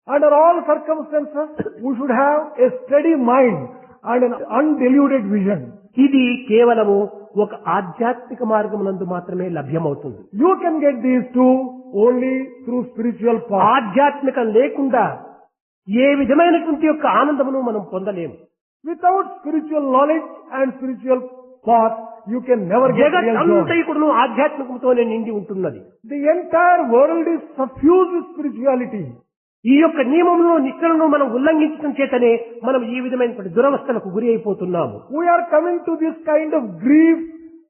Under all circumstances, we should have a steady mind and an undiluted vision. ఇది కేవలము ఒక ఆధ్యాత్మిక మార్గమునందు మాత్రమే లభ్యమవుతుంది. You can get these two only through spiritual path. ఆధ్యాత్మికం లేకుండా ఏ విధమైనటువంటి యొక్క ఆనందమును మనం పొందలేము. Without spiritual knowledge and spiritual path, you can never get జగత్ real joy. అంతైకుడును ఆధ్యాత్మికంతోనే నిండి ఉంటున్నది. The entire world is suffused with spirituality. ఈ యొక్క నియమమును నిష్ఠలను మనం ఉల్లంఘించడం చేతనే మనం ఈ విధమైనటువంటి దురవస్థలకు గురి అయిపోతున్నాము. We are coming to this kind of grief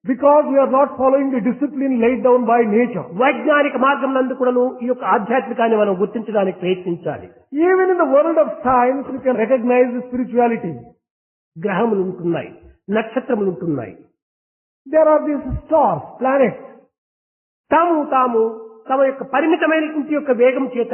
because we are not following the discipline laid down by nature. వైజ్ఞానిక మార్గం నందు కూడాను ఈ యొక్క ఆధ్యాత్మికాన్ని మనం గుర్తించడానికి ప్రయత్నించాలి. Even in the world of science, we can recognize the spirituality. గ్రహములు ఉంటున్నాయి, నక్షత్రములు ఉంటున్నాయి. There are these stars, planets. తమ యొక్క పరిమితమైనటువంటి యొక్క వేగం చేత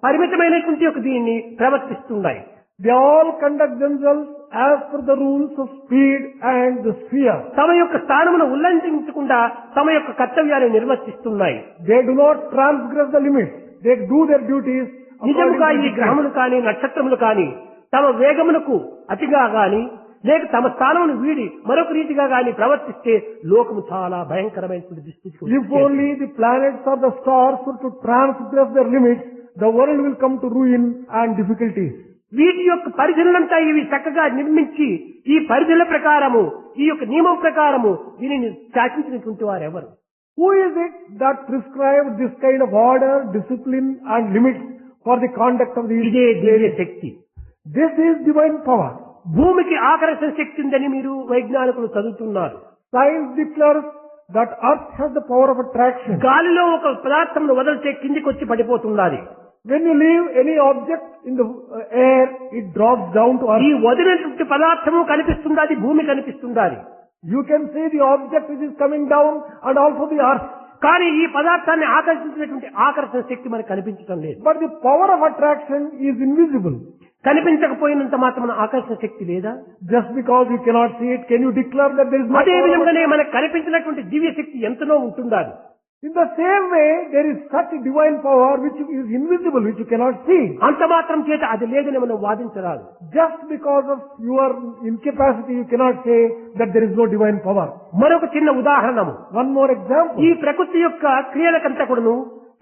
పరిమితమైనటువంటి యొక్క దీనిని ప్రవర్తిస్తున్నాయి. They all conduct themselves as per the rules of speed and the sphere. తమ యొక్క స్థానమును ఉల్లంఘించకుండా తమ యొక్క కర్తవ్యాన్ని నిర్వర్తిస్తున్నాయి. They do not transgress the limits. They do their duties. నిజముగా according ఈ to the గ్రహములు కానీ నక్షత్రములు కానీ తమ వేగమునకు అతిగా గాని లేక తమ స్థానమును వీడి మరొక రీతిగా గాని ప్రవర్తిస్తే లోకము చాలా భయంకరమైనటువంటి దుస్థితికి If వచ్చేది. only the planets or the stars were to transgress their limits, the world will come to ruin and difficulties. వీటి యొక్క పరిధులంతా ఇవి చక్కగా నిర్మించి ఈ పరిధుల ప్రకారము ఈ యొక్క నియమం ప్రకారము దీనిని శాసించినటువంటి వారు ఎవరు? Who is it that prescribed this kind of order, discipline and limits for the conduct of these? ఇదే దివ్య శక్తి. This is divine power. భూమికి ఆకర్షణ శక్తి ఉందని మీరు వైజ్ఞానికులు చదువుతున్నారు. Science declares that Earth has the power of attraction. గాలిలో ఒక పదార్థంను వదిలితే కిందికి వచ్చి పడిపోతున్నది. When you leave any object in the air, it drops down to ఈ earth. వదిలినటువంటి పదార్థము కనిపిస్తున్నది, భూమి కనిపిస్తున్నది. You can see the object which is coming down and also the earth. కానీ ఈ పదార్థాన్ని ఆకర్షించినటువంటి ఆకర్షణ శక్తి మనకు కనిపించడం లేదు. But the power of attraction is invisible. కనిపించకపోయినంత మాత్రం ఆకర్షణ శక్తి లేదా? Just because you cannot see it, can you declare that there is no అదే power of విధంగానే మనకు కనిపించినటువంటి దివ్య శక్తి ఎంతనో ఉంటుండాలి. In the same way, there is such a divine power which is invisible, which you cannot see. అంత మాత్రం చేత అది లేదని మనం వాదించరాదు. Just because of your incapacity, you cannot say that there is no divine power. మరొక చిన్న ఉదాహరణము. One more example. ఈ ప్రకృతి యొక్క క్రియలకంతా కూడాను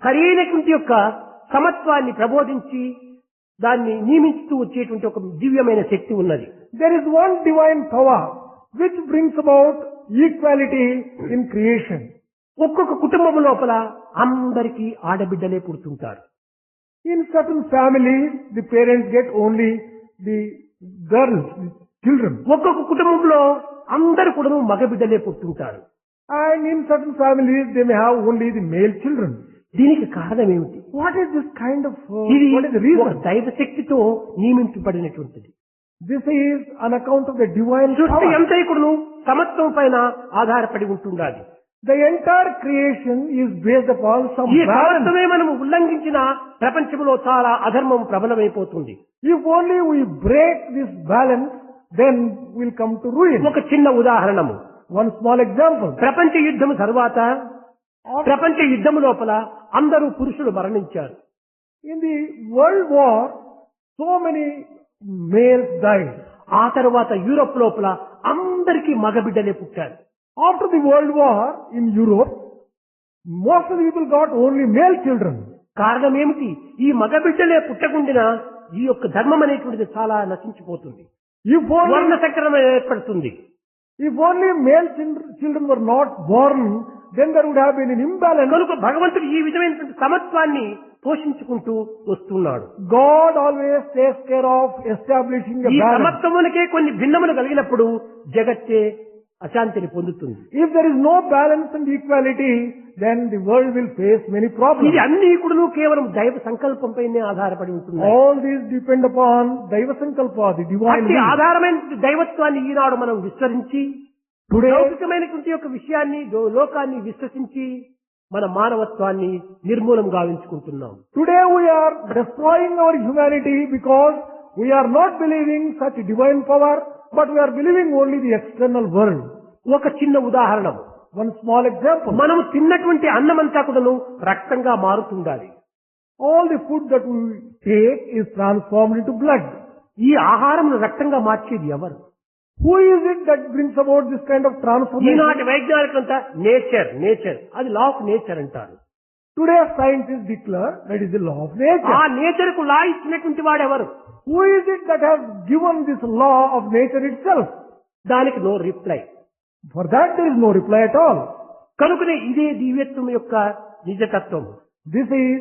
సరైనటువంటి యొక్క సమత్వాన్ని ప్రబోధించి దాన్ని నియమిస్తూ వచ్చేటువంటి ఒక దివ్యమైన శక్తి ఉన్నది. There is one divine power which brings about equality in creation. ఒక్కొక్క కుటుంబం లోపల అందరికీ ఆడబిడ్డలే పుడుతుంటారు. In certain families, the parents get only the girls, the children. ఒక్కొక్క కుటుంబంలో అందరు కూడా మగబిడ్డలే పుడుతుంటారు. And in certain families, they may have only the male children. దీనికి కారణం ఏమిటి? What is this kind of, ఇది what is the ఒక reason? దైవ శక్తితో నియమించబడినటువంటిది. This is on account of the divine సృష్టి power. అంతైకుడును సమత్వం పైన ఆధారపడి ఉంటుండాలి. The entire creation is based upon some ఈ balance. సమత్వమే మనము ఉల్లంఘించిన ప్రపంచంలో చాలా అధర్మం ప్రబలమైపోతుంది. If only we break this balance, then we'll come to ruin. ఒక చిన్న ఉదాహరణము. One small example. ప్రపంచ యుద్ధం తర్వాత ప్రపంచ యుద్ధం లోపల అందరూ పురుషులు మరణించారు. In the World War, so many males died. ఆ తర్వాత యూరోప్ లోపల అందరికీ మగబిడ్డలే పుట్టారు. After the World War in Europe, most of the people got only male children. కారణం ఏమిటి? ఈ మగబిడ్డలే పుట్టకుండిన ఈ యొక్క ధర్మం అనేటువంటిది చాలా నశించిపోతుంది. If only, వర్ణ సంకరం ఏర్పడుతుంది. if only male children were not born, then there would have been an imbalance. కనుక భగవంతుడు ఈ విధమైనటువంటి సమత్వాన్ని పోషించుకుంటూ వస్తున్నాడు. God always takes care of establishing a ఈ balance. సమత్వమునకే కొన్ని భిన్నములు కలిగినప్పుడు జగత్తే అశాంతిని పొందుతుంది. If there is no balance and equality, then the world will face many problems. ఇది అన్ని కూడా కేవలం దైవ సంకల్పంపైనే ఆధారపడి ఉంటుంది. All these depend upon Daiva Sankalpa, the divine అట్టి will. ఆధారమైన దైవత్వాన్ని ఈనాడు మనం విస్మరించి లౌకికమైనటువంటి యొక్క విషయాన్ని లోకాన్ని విశ్వసించి మన మానవత్వాన్ని నిర్మూలం గావించుకుంటున్నాం. Today we are destroying our humanity because we are not believing such divine power, but we are believing only the external world. ఒక చిన్న ఉదాహరణ. One small example. మనము తిన్నటువంటి అన్నమంతా కూడాను రక్తంగా మారుతుండాలి. All the food that we take is transformed into blood. ఈ ఆహారం రక్తంగా మార్చేది ఎవరు? Who is it that brings about this kind of transformation? ఈనాటి వైజ్ఞానికంతా నేచర్ అది లా ఆఫ్ నేచర్ అంటారు. Today scientists declare that is the law of nature. ఆ nature కు లా ఇచ్చినటువంటి వాడెవరు? Who is it that has given this law of nature itself? దానికి no reply. For that there is no reply at all. కనుకనే ఇదే దివ్యత్వం యొక్క నిజతత్వం. This is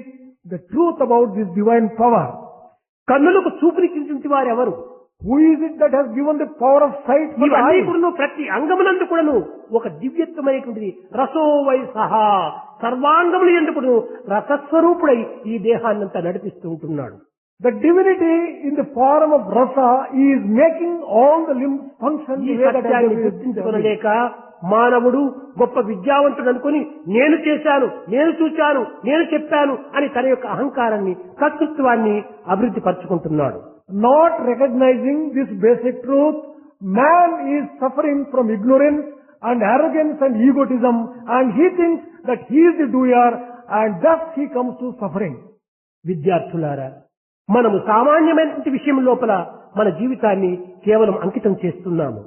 the truth about this divine power. కన్నులకు చూపునిచ్చినటువంటి వారెవరు? Who is it that has given the power of sight for the ఇవన్నీ eye? కూడాను ప్రతి అంగమునందు కూడాను ఒక దివ్యత్వమైనటువంటిది రసో వై సహా సర్వాంగములు ఎందుకు రసస్వరూపుడై ఈ దేహాన్నంతా నడిపిస్తూ ఉంటున్నాడు. The divinity in the form of rasa is making all the limbs function ఈ the way that సత్యాన్ని గుర్తించుకొనలేక మానవుడు గొప్ప విద్యావంతుడు అనుకుని నేను చేశాను, నేను చూశాను, నేను చెప్పాను అని తన యొక్క అహంకారాన్ని కర్తృత్వాన్ని అభివృద్ధి పరుచుకుంటున్నాడు. Not recognizing this basic truth, man is suffering from ignorance and arrogance and egotism, and he thinks that he is the doer, and thus he comes to suffering. విద్యార్థులారా, మనము సామాన్యమైనటువంటి విషయం లోపల మన జీవితాన్ని కేవలం అంకితం చేస్తున్నాము.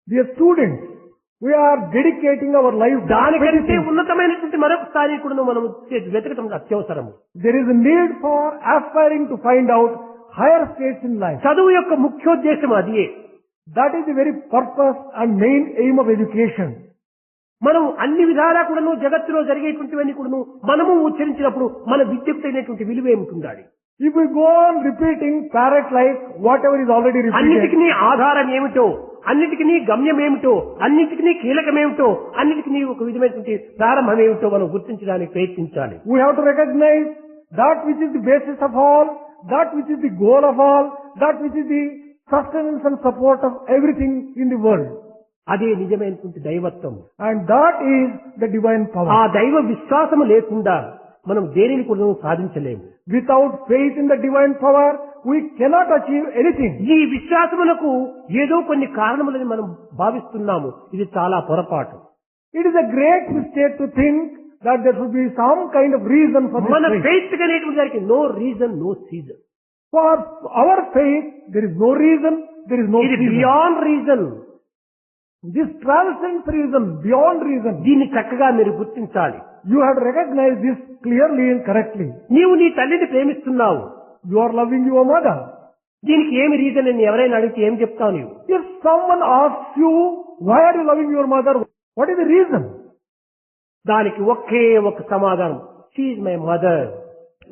Dear students, we are dedicating our life. దానికంటే ఉన్నతమైనటువంటి మరొక స్థాయి కూడా మనం వెతకడం అత్యవసరము. There is a need for aspiring to find out higher states in life. చదువు యొక్క ముఖ్యోద్దేశం అదే. That is the very purpose and main aim of education. మనం అన్ని విధాలా కూడాను జగత్తులో జరిగేటువంటివన్నీ కూడాను మనము ఉచ్చరించినప్పుడు మన విద్యకు తగినటువంటి విలువ ఏముంటుండాలి. If we go on repeating parrot like whatever is already repeated, అన్నిటికీ ఆధారం ఏమిటో, అన్నిటికీ గమ్యం ఏమిటో, అన్నిటికీ కీలకమేమిటో, అన్నిటికీ ఒక విధమైనటువంటి ప్రారంభం ఏమిటో మనం గుర్తించడానికి ప్రయత్నించాలి. we have to recognize that which is the basis of all, that which is the goal of all, that which is the sustenance and support of everything in the world. అదే నిజమైనటువంటి దైవత్వం. And that is the divine ఆ power. దైవ విశ్వాసము లేకుండా మనం దేనిని కూడా సాధించలేము. Without faith in the divine power, we cannot achieve anything. ఈ విశ్వాసమునకు ఏదో కొన్ని కారణములని మనం భావిస్తున్నాము. ఇది చాలా పొరపాటు. It is a great mistake to think that there should be some kind of reason for this మన faith. ఫెయిత్ అనేటువంటి దానికి no reason, no season. For our faith, there is no reason, there is no ఇది season. Beyond reason. This transcends reason, beyond reason. దీన్ని చక్కగా మీరు గుర్తించాలి. You have to recognize this clearly and correctly. నీవు నీ తల్లిని ప్రేమిస్తున్నావు. You are loving your mother. దీనికి ఏమి రీజన్ అని ఎవరైనా అడిగితే ఏం చెప్తావు నీవు? If someone asks you, why are you loving your mother? What is the reason? దానికి ఒకే ఒక సమాధానం, షీ ఈజ్ మై మదర్,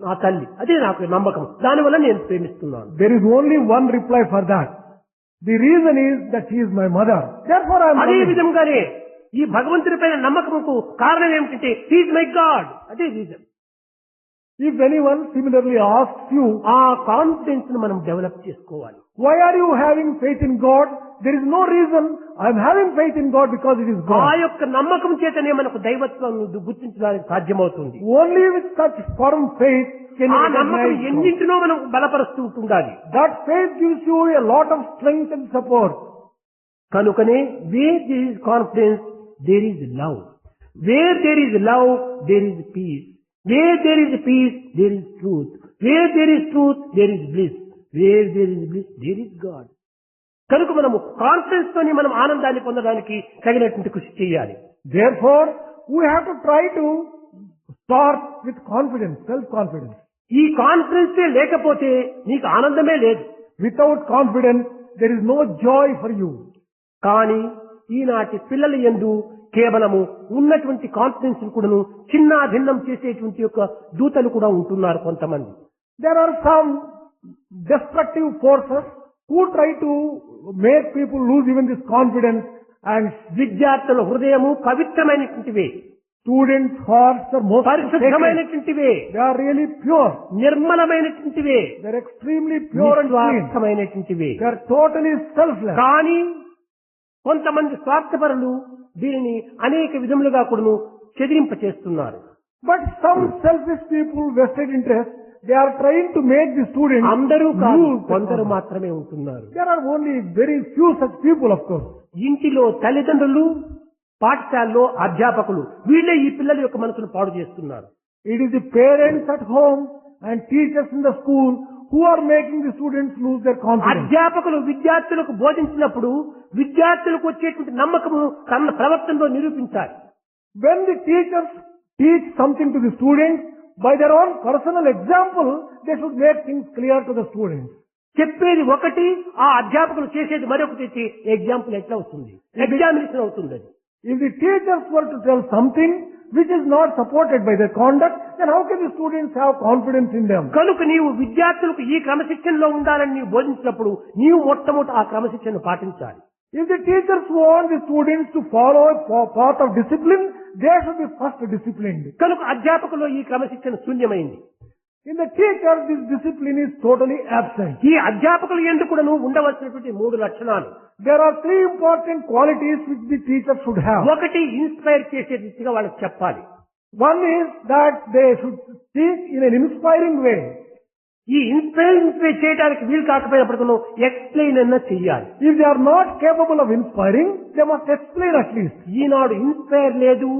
నా తల్లి, అదే నాకు నమ్మకం, దానివల్ల నేను ప్రేమిస్తున్నాను. There is only one reply for that. The reason is that she is my mother. Therefore I am అదే loving. విధంగానే ఈ భగవంతుడి పైన నమ్మకంకు కారణం ఏమిటంటే హీ ఈజ్ మై గాడ్, అదే reason. If anyone similarly asks you, ఆ కాన్ఫిడెన్స్ ను మనం డెవలప్ చేసుకోవాలి. why are you having faith in God? There is no reason. I am having faith in God because it is ఆ God. యొక్క నమ్మకం చేతనే మనకు దైవత్వం గుర్తించడానికి సాధ్యమవుతుంది. Only with such firm faith can ఆ you నమ్మకం recognize God. ఎన్నింటినో మనం బలపరుస్తూ ఉండాలి. That faith gives you a lot of strength and support. కనుకనే where there is confidence there is love, where there is love there is peace, where there is peace there is truth, where there is truth there is bliss, where there is bliss there is God. కనుక మనము confidence తోని మనం ఆనందాన్ని పొందడానికి తగినటువంటి కృషి చేయాలి. Therefore, we have to try to start with confidence, self-confidence. ఈ కాన్ఫిడెన్స్ లేకపోతే నీకు ఆనందమే లేదు. Without confidence, there is no joy for you. కానీ ఈనాటి పిల్లల యందు కేవలము ఉన్నటువంటి కాన్ఫిడెన్స్ కూడాను చిన్న భిన్నం చేసేటువంటి యొక్క దూతలు కూడా ఉంటున్నారు కొంతమంది. There are some destructive forces who try to make people lose even this confidence, and విద్యార్థుల హృదయము పవిత్రమైనటువంటివే, students' hearts are most sacred. పరిశుద్ధమైనటువంటివే, They are really pure. నిర్మలమైనటువంటివే, They are extremely pure and clean. నిస్వార్థమైనటువంటివే. They are totally selfless. కానీ కొంతమంది స్వార్థపరులు దీనిని అనేక విధములుగా కూడాను చెదిరింప చేస్తున్నారు. But some selfish people, vested interest, they are trying to make the students అందరూ కాదు, lose the కొందరు confidence. మాత్రమే ఉంటున్నారు. There are only very few such people, of course. ఇంటిలో తల్లిదండ్రులు, పాఠశాలలో అధ్యాపకులు, వీళ్ళే ఈ పిల్లల యొక్క మనసును పాడు చేస్తున్నారు. It is the parents at home and teachers in the school who are making the students lose their confidence. అధ్యాపకులు విద్యార్థులకు బోధించినప్పుడు విద్యార్థులకు వచ్చేటువంటి నమ్మకము తన ప్రవర్తనలో నిరూపించాలి. When the teachers teach something to the students, by their own personal example, they should make things clear to the students. చెప్పేది ఒకటి, ఆ అధ్యాపకులు చేసేది మరొకటి, ఎగ్జాంపుల్ ఎట్లా అవుతుంది? ఎగ్జామినేషన్ అవుతుంది అది. If the teachers were to tell something which is not supported by their conduct, then how can the students have confidence in them? కనుక నీవు విద్యార్థులకు ఈ క్రమశిక్షణలో ఉండాలని నీవు బోధించినప్పుడు నీవు మొట్టమొదటి ఆ క్రమశిక్షణను పాటించాలి. If the teachers want the students to follow a path of discipline, they should be first disciplined. కనుక అధ్యాపకుల్లో ఈ క్రమశిక్షణ శూన్యమైంది. In the teacher, this discipline is totally absent. ఈ అధ్యాపకులు ఎందుకు కూడాను ఉండవలసినటువంటి 3 లక్షణాలు. There are 3 important qualities which the teacher should have. ఒకటి, ఇన్స్పైర్ చేసే రీతిగా వాళ్ళకి చెప్పాలి. One is that they should teach in an inspiring way. ఈ ఇన్స్పైరింగ్ చేయడానికి వీలు కాకపోయినప్పుడు ఎక్స్ప్లెయిన్ అన్న చెయ్యాలి. If they are not capable of inspiring, they must explain at least. Eenadu inspire లేదు,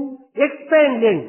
ఎక్స్ప్లెయిన్ లేదు,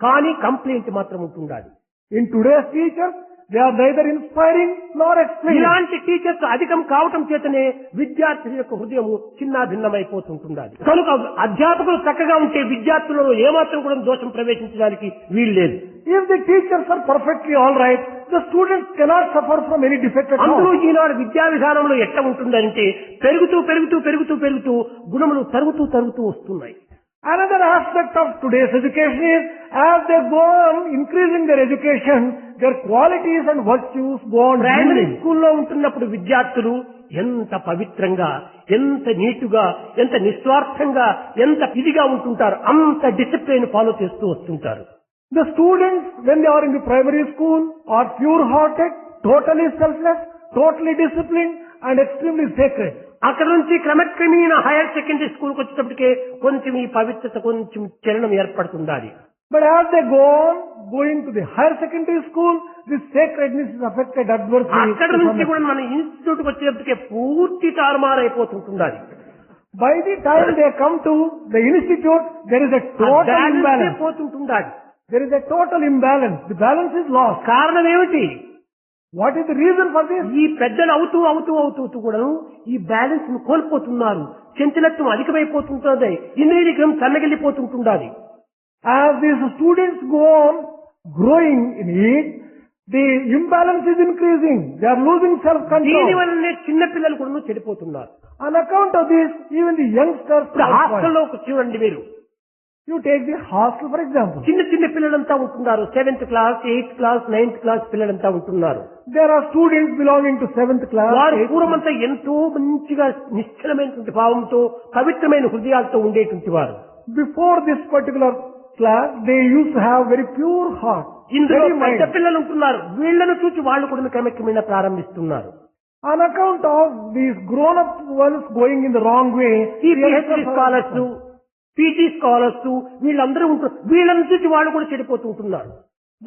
కానీ కంప్లైంట్ మాత్రం ఉంటుండాలి. In today's teachers, they are neither inspiring nor explaining. ఇలాంటి టీచర్స్ అధికం కావటం చేతనే విద్యార్థుల యొక్క హృదయం చిన్న భిన్నమైపోతుంటుండాలి. కనుక అధ్యాపకులు చక్కగా ఉంటే విద్యార్థులలో ఏమాత్రం కూడా దోషం ప్రవేశించడానికి వీలు లేదు. If the teachers are perfectly all right, the students cannot suffer from any defect at అందరూ all. ఈనాడు విద్యా విధానంలో ఎట్లా ఉంటుందంటే పెరుగుతూ పెరుగుతూ పెరుగుతూ పెరుగుతూ గుణములు తరుగుతూ తరుగుతూ వస్తున్నాయి. Another aspect of today's education is, as they go on increasing their education, their qualities and virtues go on primary building. స్కూల్లో ఉంటున్నప్పుడు విద్యార్థులు ఎంత పవిత్రంగా, ఎంత నీటుగా, ఎంత నిస్వార్థంగా, ఎంత ఇదిగా ఉంటుంటారు, అంత డిసిప్లిన్ ఫాలో చేస్తూ వస్తుంటారు. The students, when they are in the primary school, are pure-hearted, totally selfless, totally disciplined, and extremely sacred. అక్కడ నుంచి క్రమక్రమేణ హైయర్ సెకండరీ స్కూల్కి వచ్చేటప్పటికే కొంచెం ఈ పవిత్రత కొంచెం చలనం ఏర్పడుతుండాలి. But as they go on, going to the higher secondary school, this sacredness is affected adversely. అక్కడ నుంచి కూడా మన ఇన్స్టిట్యూట్ వచ్చేటప్పటికే పూర్తి తారుమారైపోతుంటుండాలి. By the time they come to the institute, there is a total imbalance. పోతుంటుండాలి. There is a total imbalance. The balance is lost. కారణం ఏమిటి? What is the reason for this? ఈ పెద్దలు అవుతూ కూడాను ఈ బ్యాలెన్స్ ను కోల్పోతున్నారు. చంచలత్వం అధికమైపోతుంటుంది. ఇంద్రియనిగ్రహం సన్నగిల్లిపోతుంటుండాలి. As these students go on growing in age, the imbalance is increasing. They are losing self-control. దీని వల్లనే చిన్న పిల్లలు కూడా చెడిపోతున్నారు. On account of this, even the youngsters. హాస్టల్లో చూడండి మీరు. You take the hostel for example. చిన్న పిల్లలంతా ఉంటున్నారు. 7th class, 8th class, 9th class పిల్లలంతా ఉంటున్నారు. There are students belonging to 7th class. వారు పూర్వమంతా ఎంతో మంచిగా నిశ్చలమైనటువంటి భావంతో, పవిత్రమైన హృదయాలతో ఉండేటువంటి వారు. Before this particular class, they used to have very pure heart. ఇందులో పెద్ద పిల్లలు ఉంటున్నారు. వీళ్లను చూసి వాళ్ళు కూడా క్రమక్రమేణా ప్రారంభిస్తున్నారు. On account of these grown-up ones going in the wrong way, ఈ PhD స్కాలర్స్, PG స్కాలర్స్ వీళ్ళందరూ ఉంటారు. వీళ్ళని చూసి వాళ్ళు కూడా చెడిపోతూ ఉంటున్నారు.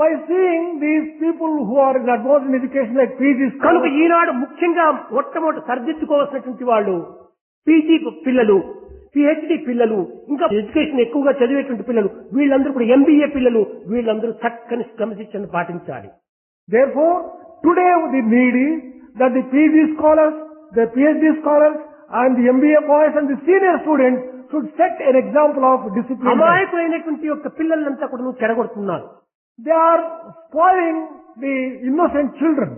By seeing these people who are in advanced education like PG కనుక scholars, ఈనాడు ముఖ్యంగా మొట్టమొదటి సరిదిద్దుకోవాల్సినటువంటి వాళ్ళు PG పిల్లలు, PhD పిల్లలు, ఇంకా ఎడ్యుకేషన్ ఎక్కువగా చదివేటువంటి పిల్లలు, వీళ్ళందరూ కూడా MBA పిల్లలు, వీళ్ళందరూ చక్కని క్రమశిక్షణ పాటించాలి. therefore, today the need is that the PG scholars, the PhD scholars, and the MBA boys and the senior students should set an example of discipline. అమాయకులైనటువంటి యొక్క పిల్లలంతా కూడా చెడగొడుతున్నారు. They are spoiling the innocent children.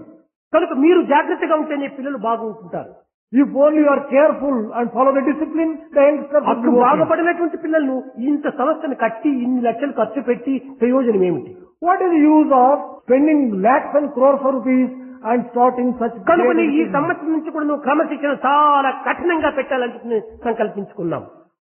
కనుక మీరు జాగ్రత్తగా ఉంటేనే పిల్లలు బాగుంటుంటారు. If only you are careful and follow the discipline, the youngsters will అప్పుడు be okay. బాగుపడినటువంటి పిల్లలను ఇంత సంస్థను కట్టి ఇన్ని లక్షలు ఖర్చు పెట్టి ప్రయోజనం ఏమిటి? What is the use of spending lakhs and crores of rupees and starting such? కనుకని ఈ సంవత్సరం నుంచి కూడా నువ్వు క్రమశిక్షణ చాలా కఠినంగా పెట్టాలని సంకల్పించుకున్నాం.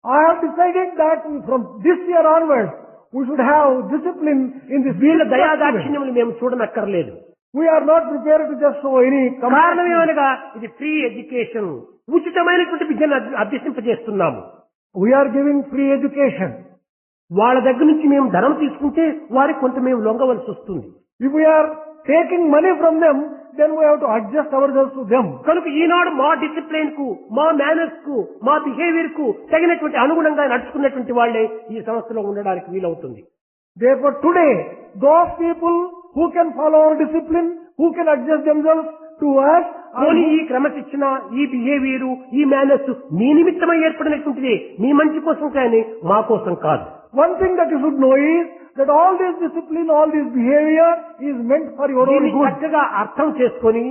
I have decided that from this year onwards, we should have discipline in this. వీళ్ళ దయాదాక్షిణ్యములు మేము చూడనక్కర్లేదు. We are not prepared to just show any కారణం compassion. ఏమనగా ఇది ఫ్రీ ఎడ్యుకేషన్, ఉచితమైనటువంటి విద్యను అభ్యసింపజేస్తున్నాము. We are giving free education. వాళ్ళ దగ్గర నుంచి మేము ధనం తీసుకుంటే వారికి కొంత మేము లొంగవలసి వస్తుంది. If we are taking money from them, then we have to adjust ourselves to them. కనుక ఈనాడు మా డిసిప్లిన్ కు, మా మేనర్స్ కు, మా బిహేవియర్ కు తగినటువంటి అనుగుణంగా నడుచుకున్నటువంటి వాళ్లే ఈ సంస్థలో ఉండడానికి వీలవుతుంది. Therefore today, those people who can follow our discipline, who can adjust themselves to us, పోనీ ఈ క్రమశిక్షణ, ఈ బిహేవియర్, ఈ మేనర్స్ మీ నిమిత్తమై ఏర్పడినటువంటిది, మీ మంచి కోసం కానీ మా కోసం కాదు. one thing that you should know is that all this discipline, all this behavior is meant for your own దీన్ని good. చక్కగా అర్థం చేసుకొని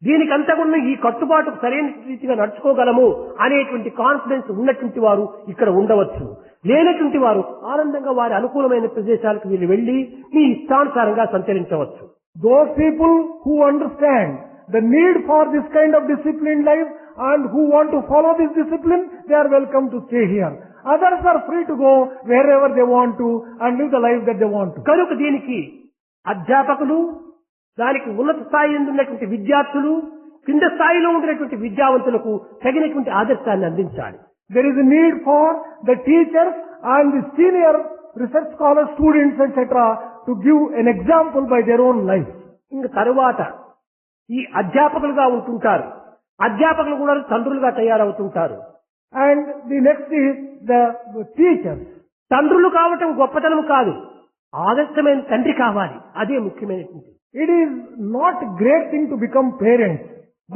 దీనికంతా కూడా ఈ కట్టుబాటుకు సరైన రీతిగా నడుచుకోగలము అనేటువంటి కాన్ఫిడెన్స్ ఉన్నటువంటి వారు ఇక్కడ ఉండవచ్చు. లేనటువంటి వారు ఆనందంగా వారి అనుకూలమైన ప్రదేశాలకు వీళ్ళు వెళ్లి మీ ఇష్టానుసారంగా సంచరించవచ్చు. Those people who understand the need for this kind of disciplined life and who want to follow this discipline, they are welcome to stay here. Others are free to go wherever they want to and live the life that they want to. కనుక దీనికి అధ్యాపకులు, దానికి ఉన్నత స్థాయి ఉన్నటువంటి విద్యార్థులు, కింద స్థాయిలో ఉండినటువంటి విద్యావంతులకు తగినటువంటి ఆదర్శాన్ని అందించాలి. There is a need for the teachers and the senior research scholars, students, etc. to give an example by their own life. ఇంకా తరువాత ఈ అధ్యాపకులుగా ఉంటుంటారు. అధ్యాపకులు కూడా తండ్రులుగా తయారవుతుంటారు. And the next is the teachers. తండ్రులు కావటం గొప్పతనం కాదు, ఆదర్శమైన తండ్రి కావాలి. అదే ముఖ్యమైనటువంటి. It is not a great thing to become parents,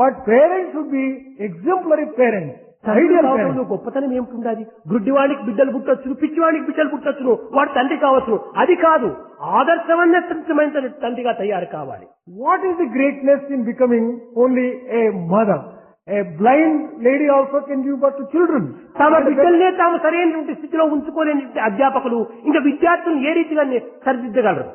but parents should be exemplary parents. Ideal parents. గొప్పతనం ఏమిటి? గుడ్డివాడికి బిడ్డలు పుట్టొచ్చును, పిచ్చివాడికి బిడ్డలు పుట్టొచ్చును, వాడు తండ్రి కావచ్చును. అది కాదు, ఆదర్శమైన తండ్రిగా తయారు కావాలి. What is the greatness in becoming only a mother? A blind lady also can give birth to children. తమ బిడ్డల్నే తాము సరైనటువంటి స్థితిలో ఉంచుకోలేని అధ్యాపకులు ఇంకా విద్యార్థులను ఏ రీతిగా సరిదిద్దగలరు?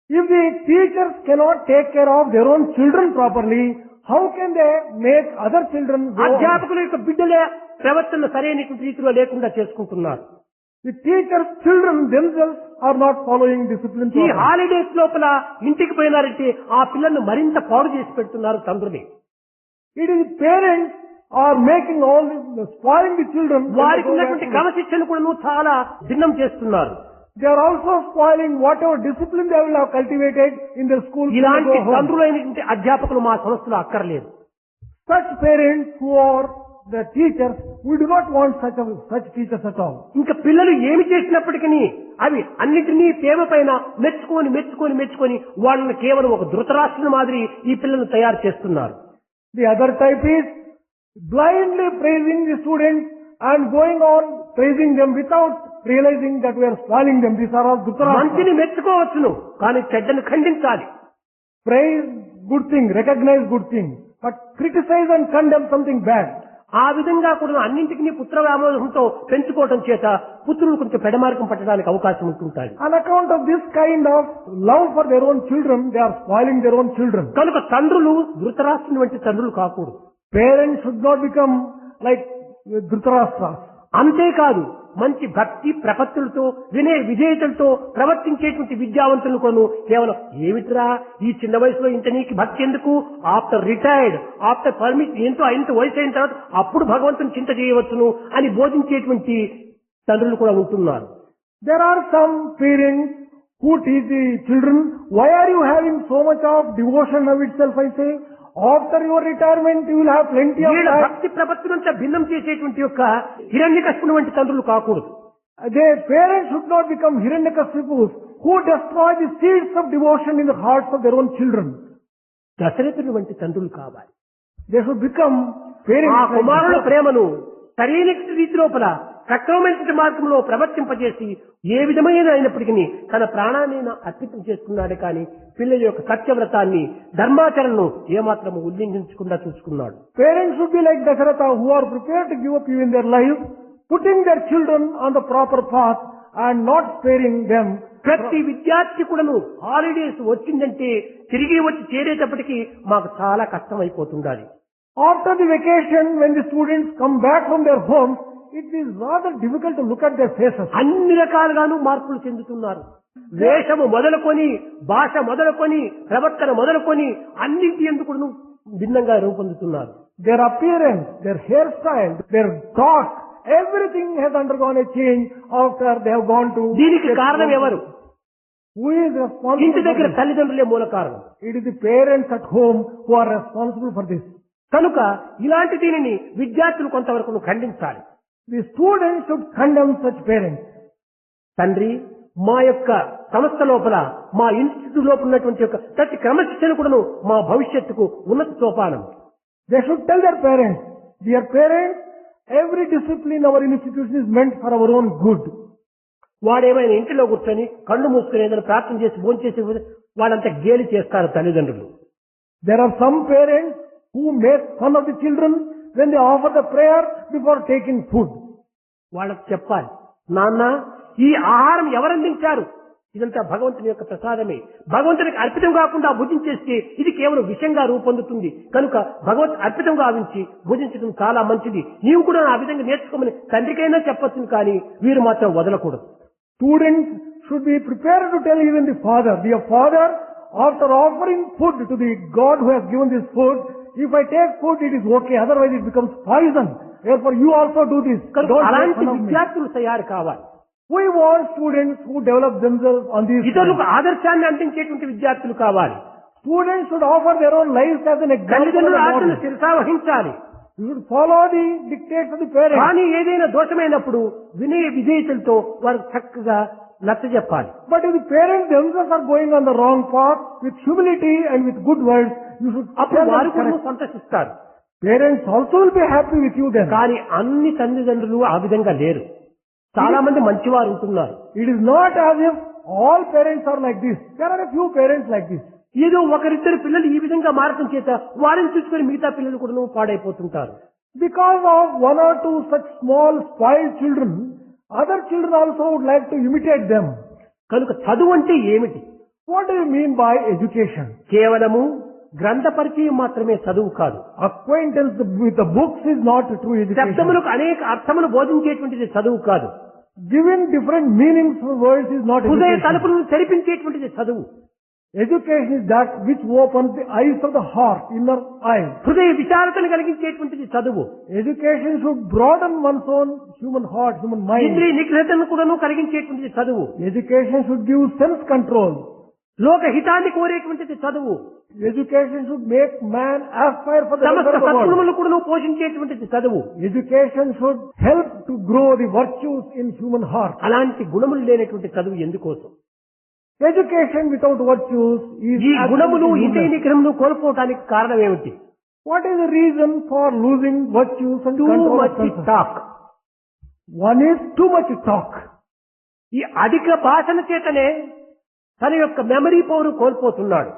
If the teachers cannot take care of their own children properly, how can they make other children go? అధ్యాపకుల యొక్క బిడ్డలే ప్రవర్తన సరైనటువంటి రీతిలో లేకుండా చేసుకుంటున్నారు. The teachers' children themselves are not following discipline ఈ properly. హాలిడేస్ లోపల ఇంటికి పోయినారంటే ఆ పిల్లల్ని మరింత పాడు చేసి పెడుతున్నారు తండ్రులు. It is parents are making all this, spoiling the children. వారికి ఉన్నటువంటి క్రమశిక్షణ కూడా చాలా భిన్నం చేస్తున్నారు. They are also spoiling whatever discipline they will have cultivated in their school. ఇలాంటి తండ్రులైనటువంటి అధ్యాపకులు మా సంస్థలో అక్కర్లేదు. Such parents who are the teachers, we do not want such teachers at all. ఇంకా పిల్లలు ఏమి చేసినప్పటికీ అవి అన్నిటినీ ప్రేమ పైన మెచ్చుకొని వాళ్ళని కేవలం ఒక ధృతరాష్ట్రుని మాదిరి ఈ పిల్లలను తయారు చేస్తున్నారు. The other type is blindly praising the students and going on praising them without realizing that we are spoiling them. These are all Dhritarashtra. మంచిని మెచ్చుకోవచ్చును, కానీ చెడ్డను ఖండించాలి. Praise good thing, recognize good thing, but criticize and condemn something bad. ఆ విధంగా కూడా అన్నింటినీ పుత్ర వ్యామోహంతో పెంచుకోవడం చేత పుత్రులు కొంచెం పెడమార్గం పట్టడానికి అవకాశం ఉంటుంటాయి. On account of this kind of love for their own children, they are spoiling their own children. కనుక తండ్రులు ధృతరాష్ట్రుని వంటి తండ్రులు కాకూడదు. Parents should not become like Dhritarashtra. అంతేకాదు మంచి భక్తి ప్రపత్తులతో విధేయతలతో ప్రవర్తించేటువంటి విద్యావంతులను కొను కేవలం ఏమిట్రా ఈ చిన్న వయసులో ఇంత నీకు భక్తి ఎందుకు, ఆఫ్టర్ రిటైర్డ్ ఆఫ్టర్ పర్మిషన్ ఇంత వయసు అయిన తర్వాత అప్పుడు భగవంతుని చింత చేయవచ్చును అని బోధించేటువంటి తండ్రులు కూడా ఉంటున్నారు. There are some parents who teach the children, why are you having so much of devotion of itself, I say? After your retirement, you will have plenty of time. భక్తి ప్రపత్తులంతా భిన్నం చేసేటువంటి యొక్క హిరణ్యకశిపుని వంటి తండ్రులు కాకూడదు. Their parents should not become Hiranyakashipus who destroy the seeds of devotion in the hearts of their own children. దశరథుని వంటి తండ్రులు కావాలి. They should become parents. ఆ కుమారుల ప్రేమను సరైన రీతి లోపల సక్రమమైన మార్గంలో ప్రవర్తింపజేసి ఏ విధమైన అయినప్పటికీ తన ప్రాణాన్ని అర్పితం చేసుకున్నాడే కానీ పిల్లల యొక్క సత్యవ్రతాన్ని ధర్మాచరణను ఏమాత్రము ఉల్లంఘించకుండా చూసుకున్నాడు. Parents should be like Dasharatha who are prepared to give up even their life, putting their children on the proper path and not sparing them. ప్రతి విద్యార్థి కూడాను హాలిడేస్ వచ్చిందంటే తిరిగి వచ్చి చేరేటప్పటికి మాకు చాలా కష్టం అయిపోతుండాలి. After the vacation, when the students come back from their homes, it is rather difficult to look at their faces. అన్ని రకాలుగాను మార్పులు చెందుతున్నారు. వేషము మొదలుకొని భాష మొదలుకొని ప్రవర్తన మొదలుకొని అన్నింటి ఎందుకు భిన్నంగా రూపొందుతున్నారు. Their appearance, their hairstyle, their talk, everything has undergone a change after they have gone to. దీనికి కారణం ఎవరు? Who is responsible? ఇంటి దగ్గర తల్లిదండ్రులే మూల కారణం. It is the parents at home who are responsible for this. కనుక ఇలాంటి దీనిని విద్యార్థులు కొంతవరకు ఖండించాలి. The students should condemn such parents. తండ్రి మా యొక్క సంస్థ లోపల మా ఇన్స్టిట్యూట్ లోపల ఉన్నటువంటి యొక్క ప్రతి క్రమశిక్షణ కూడాను మా భవిష్యత్తుకు ఉన్నత సోపానం. They should tell their parents, dear parents, every discipline in our institution is meant for our own good. వాడేమైనా ఇంటిలో కూర్చొని కళ్ళు మూసుకుని ఏదైనా ప్రార్థన చేసి భోంచేసి వాళ్ళంతా గేలి చేస్తారు తల్లిదండ్రులు. There are some parents who make fun of the children when they offer the prayer before taking food. వాళ్ళకు చెప్పాలి, నాన్న ఈ ఆహారం ఎవరందించారు, ఇదంతా భగవంతుని యొక్క ప్రసాదమే, భగవంతునికి అర్పితం కాకుండా భుజించేస్తే ఇది కేవలం విషంగా రూపొందుతుంది, కనుక భగవంతు అర్పితం గావించి భుజించడం చాలా మంచిది, నీవు కూడా ఆ విధంగా నేర్చుకోమని తండ్రికైనా చెప్పొచ్చు, కానీ వీరు మాత్రం వదలకూడదు. Students should be prepared to tell even the father, dear father, after offering food to the God who has given this food, if I take food it is okay, otherwise it becomes poison. Therefore you also do this. అలాంటి విద్యార్థులు తయారు కావాలి. We want students who develop themselves on these. ఇతరులకు ఆదర్శాన్ని అందించేటువంటి విద్యార్థులు కావాలి. Students should offer their own lives as an example. తల్లిదండ్రుల ఆజ్ఞను శిరసావహించాలి. You should follow the dictates of the parents. కానీ ఏదైనా దోషమైనప్పుడు వినయ విధేయతలతో వారికి చక్కగా నచ్చ చెప్పాలి. But if the parents themselves are going on the wrong path, with humility and with good words, you should. అప్పుడు వారు కూడా సంతోషిస్తారు. Parents also will be happy with you then. కానీ అన్ని తల్లిదండ్రులు ఆ విధంగా లేరు. చాలా మంది మంచివారు ఉంటున్నారు. It is not as if all parents are like this. There are a few parents like this. ఏదో ఒకరిద్దరు పిల్లలు ఈ విధంగా మారటం చేత వారిని చూసుకొని మిగతా పిల్లలు కూడా పాడైపోతుంటారు. Because of one or two such small spoiled children, other children also would like to imitate them. కనుక చదువు అంటే ఏమిటి? What do you mean by education? కేవలము గ్రంథ పరిచయం మాత్రమే చదువు కాదు. Acquaintance with the books is not true education. శబ్దములకు అనేక అర్థములు బోధించేటువంటిది చదువు కాదు. Giving different meanings for words is not హృదయ education. తలుపులను తెరిపించేటువంటిది చదువు. Education is that which opens the eyes of the heart, inner eyes. హృదయ విశాలతను కలిగించేటువంటిది చదువు. Education should broaden one's own human heart, human mind. ఇంద్రియ నిగ్రహతను కూడా కలిగించేటువంటిది చదువు. Education should give sense control. లోక హితాన్ని కోరేటువంటిది చదువు. Education should make man aspire for the సమస్త better world. సద్గుణములను కూడా పోషించేటువంటిది చదువు. Education should help to grow the virtues in human heart. అలాంటి గుణములు లేనటువంటి చదువు ఎందుకోసం? Education without virtues is ఈ గుణములు absolutely ఇంద్రియ useless. నిగ్రహమును కోల్పోవటానికి కారణం ఏమిటి? What is the reason for losing virtues and two control of much senses? Talk. One is too much talk. ఈ అధిక భాషణ చేతనే తన యొక్క మెమరీ పవర్ కోల్పోతున్నాడు.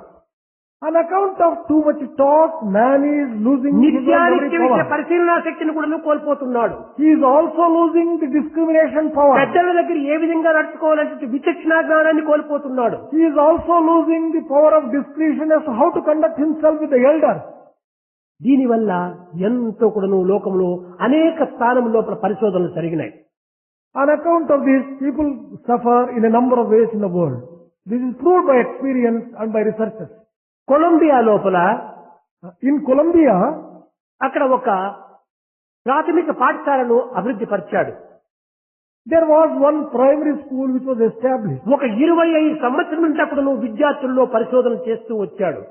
On account of too much talk, man is losing his own memory నిత్యానిత్య విషయ power. పరిశీలనా శక్తిని కూడా కోల్పోతున్నాడు. He is also losing the discrimination power. పెద్దల దగ్గర ఏ విధంగా నడుచుకోవాలంటే విచక్షణ జ్ఞానాన్ని కోల్పోతున్నాడు. He is also losing the power of discretion as to how to conduct himself with the elders. దీనివల్ల ఎంతో కూడాను లోకంలో అనేక స్థానం లోపల పరిశోధనలు జరిగినాయి. On account of this, people suffer in a number of ways in the world. This is proved by experience and by researchers. Colombia లోపల In Colombia, అక్కడ ఒక ప్రాథమిక పాఠశాలను అభివృద్ధి పరిచాడు. there was one primary school which was established. ఒక 25 సంవత్సరం నుండి అక్కడ విద్యార్థుల్లో పరిశోధన చేస్తూ వచ్చాడు.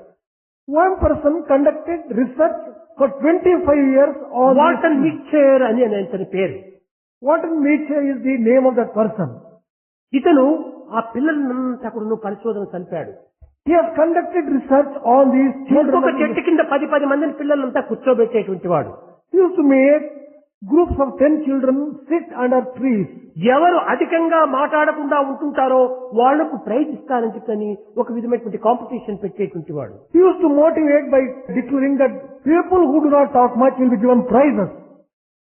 One person conducted research for 25 years on Wharton this. Mixture అని అతని పేరు. Walter Mitchell is the name of that person. ఇతను ఆ పిల్లలంతా కూడా పరిశోధన చంపాడు. He has conducted research on these children. ఒక్కొక్క చెట్టు కింద 10 మందిని పిల్లలంతా కూర్చోబెట్టేటువంటి వాడు. He used to make groups of 10 children sit under trees. ఎవరు అధికంగా మాట్లాడకుండా ఉంటుంటారో వాళ్లకు ప్రైజ్ ఇస్తానని చెప్పని ఒక విధమైనటువంటి కాంపిటీషన్ పెట్టేటువంటి వాడు. He used to motivate by declaring that people who do not talk much will be given prizes.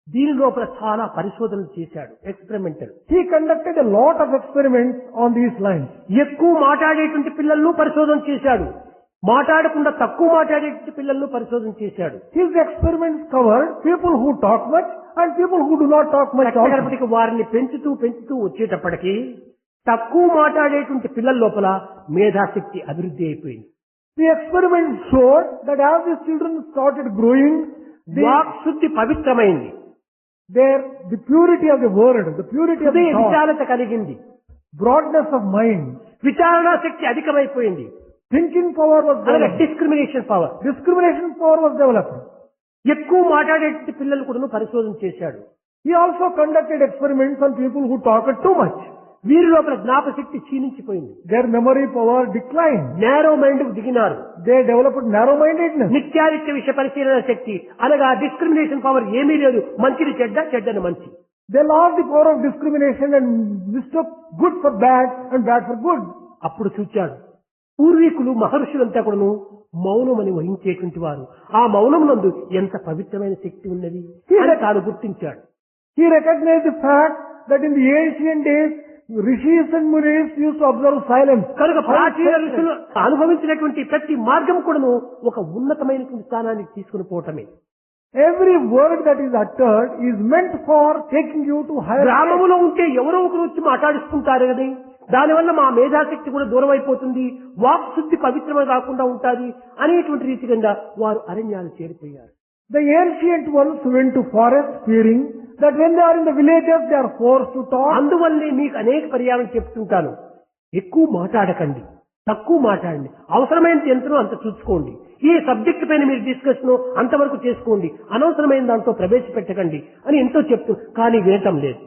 దీని లోపల చాలా పరిశోధనలు చేశాడు. Experimental. He conducted a lot of experiments on these lines. ఎక్కువ మాట్లాడేటువంటి పిల్లలను పరిశోధన చేశాడు. మాట్లాడకుండా తక్కువ మాట్లాడేటువంటి పిల్లలను పరిశోధన చేశాడు. His experiments covered people who talk much and people who do not talk much also. చక్కటి వారిని పెంచుతూ వచ్చేటప్పటికి తక్కువ మాట్లాడేటువంటి పిల్లల లోపల మేధాశక్తి అభివృద్ధి అయిపోయింది. The experiments showed that as the children started growing, walk శుద్ధి పవిత్రమైంది. the purity of the word, the purity of the హృదయ thought, విశాలత కలిగింది. broadness of mind, విచారణా శక్తి అధికమైపోయింది. thinking power was అలాగే developed, discrimination power. discrimination power was developed. ఎక్కువ మాట్లాడేటువంటి పిల్లలు కూడా పరిశోధన చేశాడు. He also conducted experiments on people who talked too much. వీరి లోపల జ్ఞాపశక్తి క్షీణించిపోయింది. Their memory power declined. Narrow mind కు దిగినారు. They developed narrow-mindedness. నిత్యానిత్య విషయ పరిశీలన శక్తి అనగా డిస్క్రిమినేషన్ పవర్ ఏమీ లేదు. మంచిని చెడ్డని మంచి. They lost the power of discrimination and mistook good for bad and bad for good. అప్పుడు చూచాడు పూర్వీకులు మహర్షులంతా కూడాను మౌనమని వహించేటువంటి వారు. ఆ మౌనం నందు ఎంత పవిత్రమైన శక్తి ఉన్నది అని తాను గుర్తించాడు. He recognized the fact that in the ancient days, rishis and munis used to observe silence. కనుక ప్రాచీన ఋషులు అనుభవించినటువంటి ప్రతి మార్గం కూడాను ఒక ఉన్నతమైనటువంటి స్థానానికి తీసుకుని పోవటమే. Every word that is uttered is meant for taking you to higher. గ్రామంలో ఉంటే ఎవరో ఒకరు వచ్చి మాట్లాడిస్తుంటారు కదా, దానివల్ల మా మేధాశక్తి కూడా దూరం అయిపోతుంది, వాక్ శుద్ధి పవిత్రమే కాకుండా ఉంటుంది అనేటువంటి రీతిగా వారు అరణ్యాలు చేరిపోయారు. The ancient ones went to forest fearing that when they are in the villages they are forced to talk. అందువల్లే మీకు అనేక పర్యాయం చెప్తుంటాను, ఎక్కువ మాట్లాడకండి, తక్కువ మాట్లాడండి, అవసరమైనంత ఎంతనో అంత చూసుకోండి, ఏ సబ్జెక్ట్ పైన మీరు డిస్కషన్ అంతవరకు చేసుకోండి, అనవసరమైన దాంట్లో ప్రవేశపెట్టకండి అని ఎంతో చెప్తూ కానీ వినటం లేదు.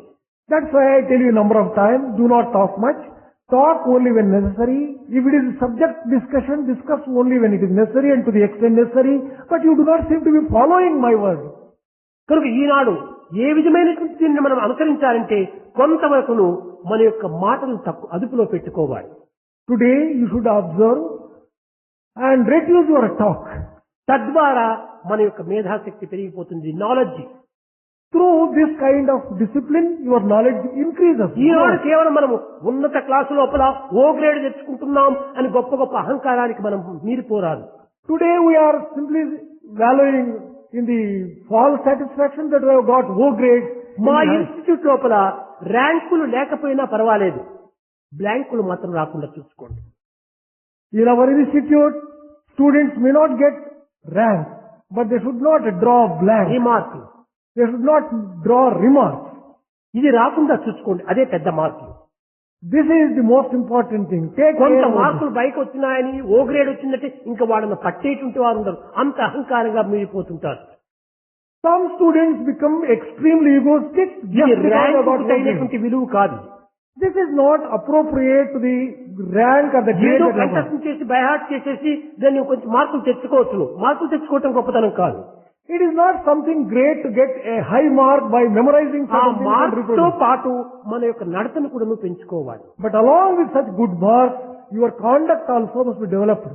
That's why I tell you a number of times, do not talk much. Talk only when necessary. If it is subject discussion, discuss only when it is necessary and to the extent necessary. But you do not seem to be following my word. కనుక ఈనాడు ఏ విధమైనటువంటి దీన్ని మనం అనుసరించాలంటే కొంతవరకును మన యొక్క మాటలు అదుపులో పెట్టుకోవాలి. Today you should observe and reduce your talk. తద్వారా మన యొక్క మేధాశక్తి పెరిగిపోతుంది, knowledge. Through this kind of discipline, your knowledge increases. ఈనాడు కేవలం మనము ఉన్నత క్లాసు లోపల ఓ గ్రేడ్ తెచ్చుకుంటున్నాం అని గొప్ప గొప్ప అహంకారానికి మనం మీరిపోరాదు. Today we are simply valuing in the false satisfaction that we have got O grade. మా ఇన్స్టిట్యూట్ లోపల ర్యాంకులు లేకపోయినా పర్వాలేదు, బ్లాంకులు మాత్రం రాకుండా చూసుకోండి. In our institute, students may not get rank, but they should not draw blank. Remark, They should not draw remarks. ఇది రాకుండా చూసుకోండి, అదే పెద్ద మార్కులు. This is the most important thing. Take కొంత care of మార్కులు బయట వచ్చినాయని ఓ గ్రేడ్ వచ్చిందంటే ఇంకా వాళ్ళని పట్టేటువంటి వారు ఉండరు, అంత అహంకారంగా మీరిపోతుంటారు. Some students become extremely egoistic ఇది just because they rank got O grade. అయినటువంటి విలువ కాదు. This is not appropriate to the rank or the grade ఏదో that you got. కంటెస్ట్ చేసి బైహార్ట్ చేసేసి దాన్ని కొంచెం మార్కులు తెచ్చుకోవచ్చు. మార్కులు తెచ్చుకోవటం గొప్పతనం కాదు. It is not something great to get a high mark by memorizing ఆ certain things and మార్క్స్ తో reproducing. పాటు మన యొక్క నడతను కూడా నువ్వు పెంచుకోవాలి. But along with such good marks, your conduct also must be developed.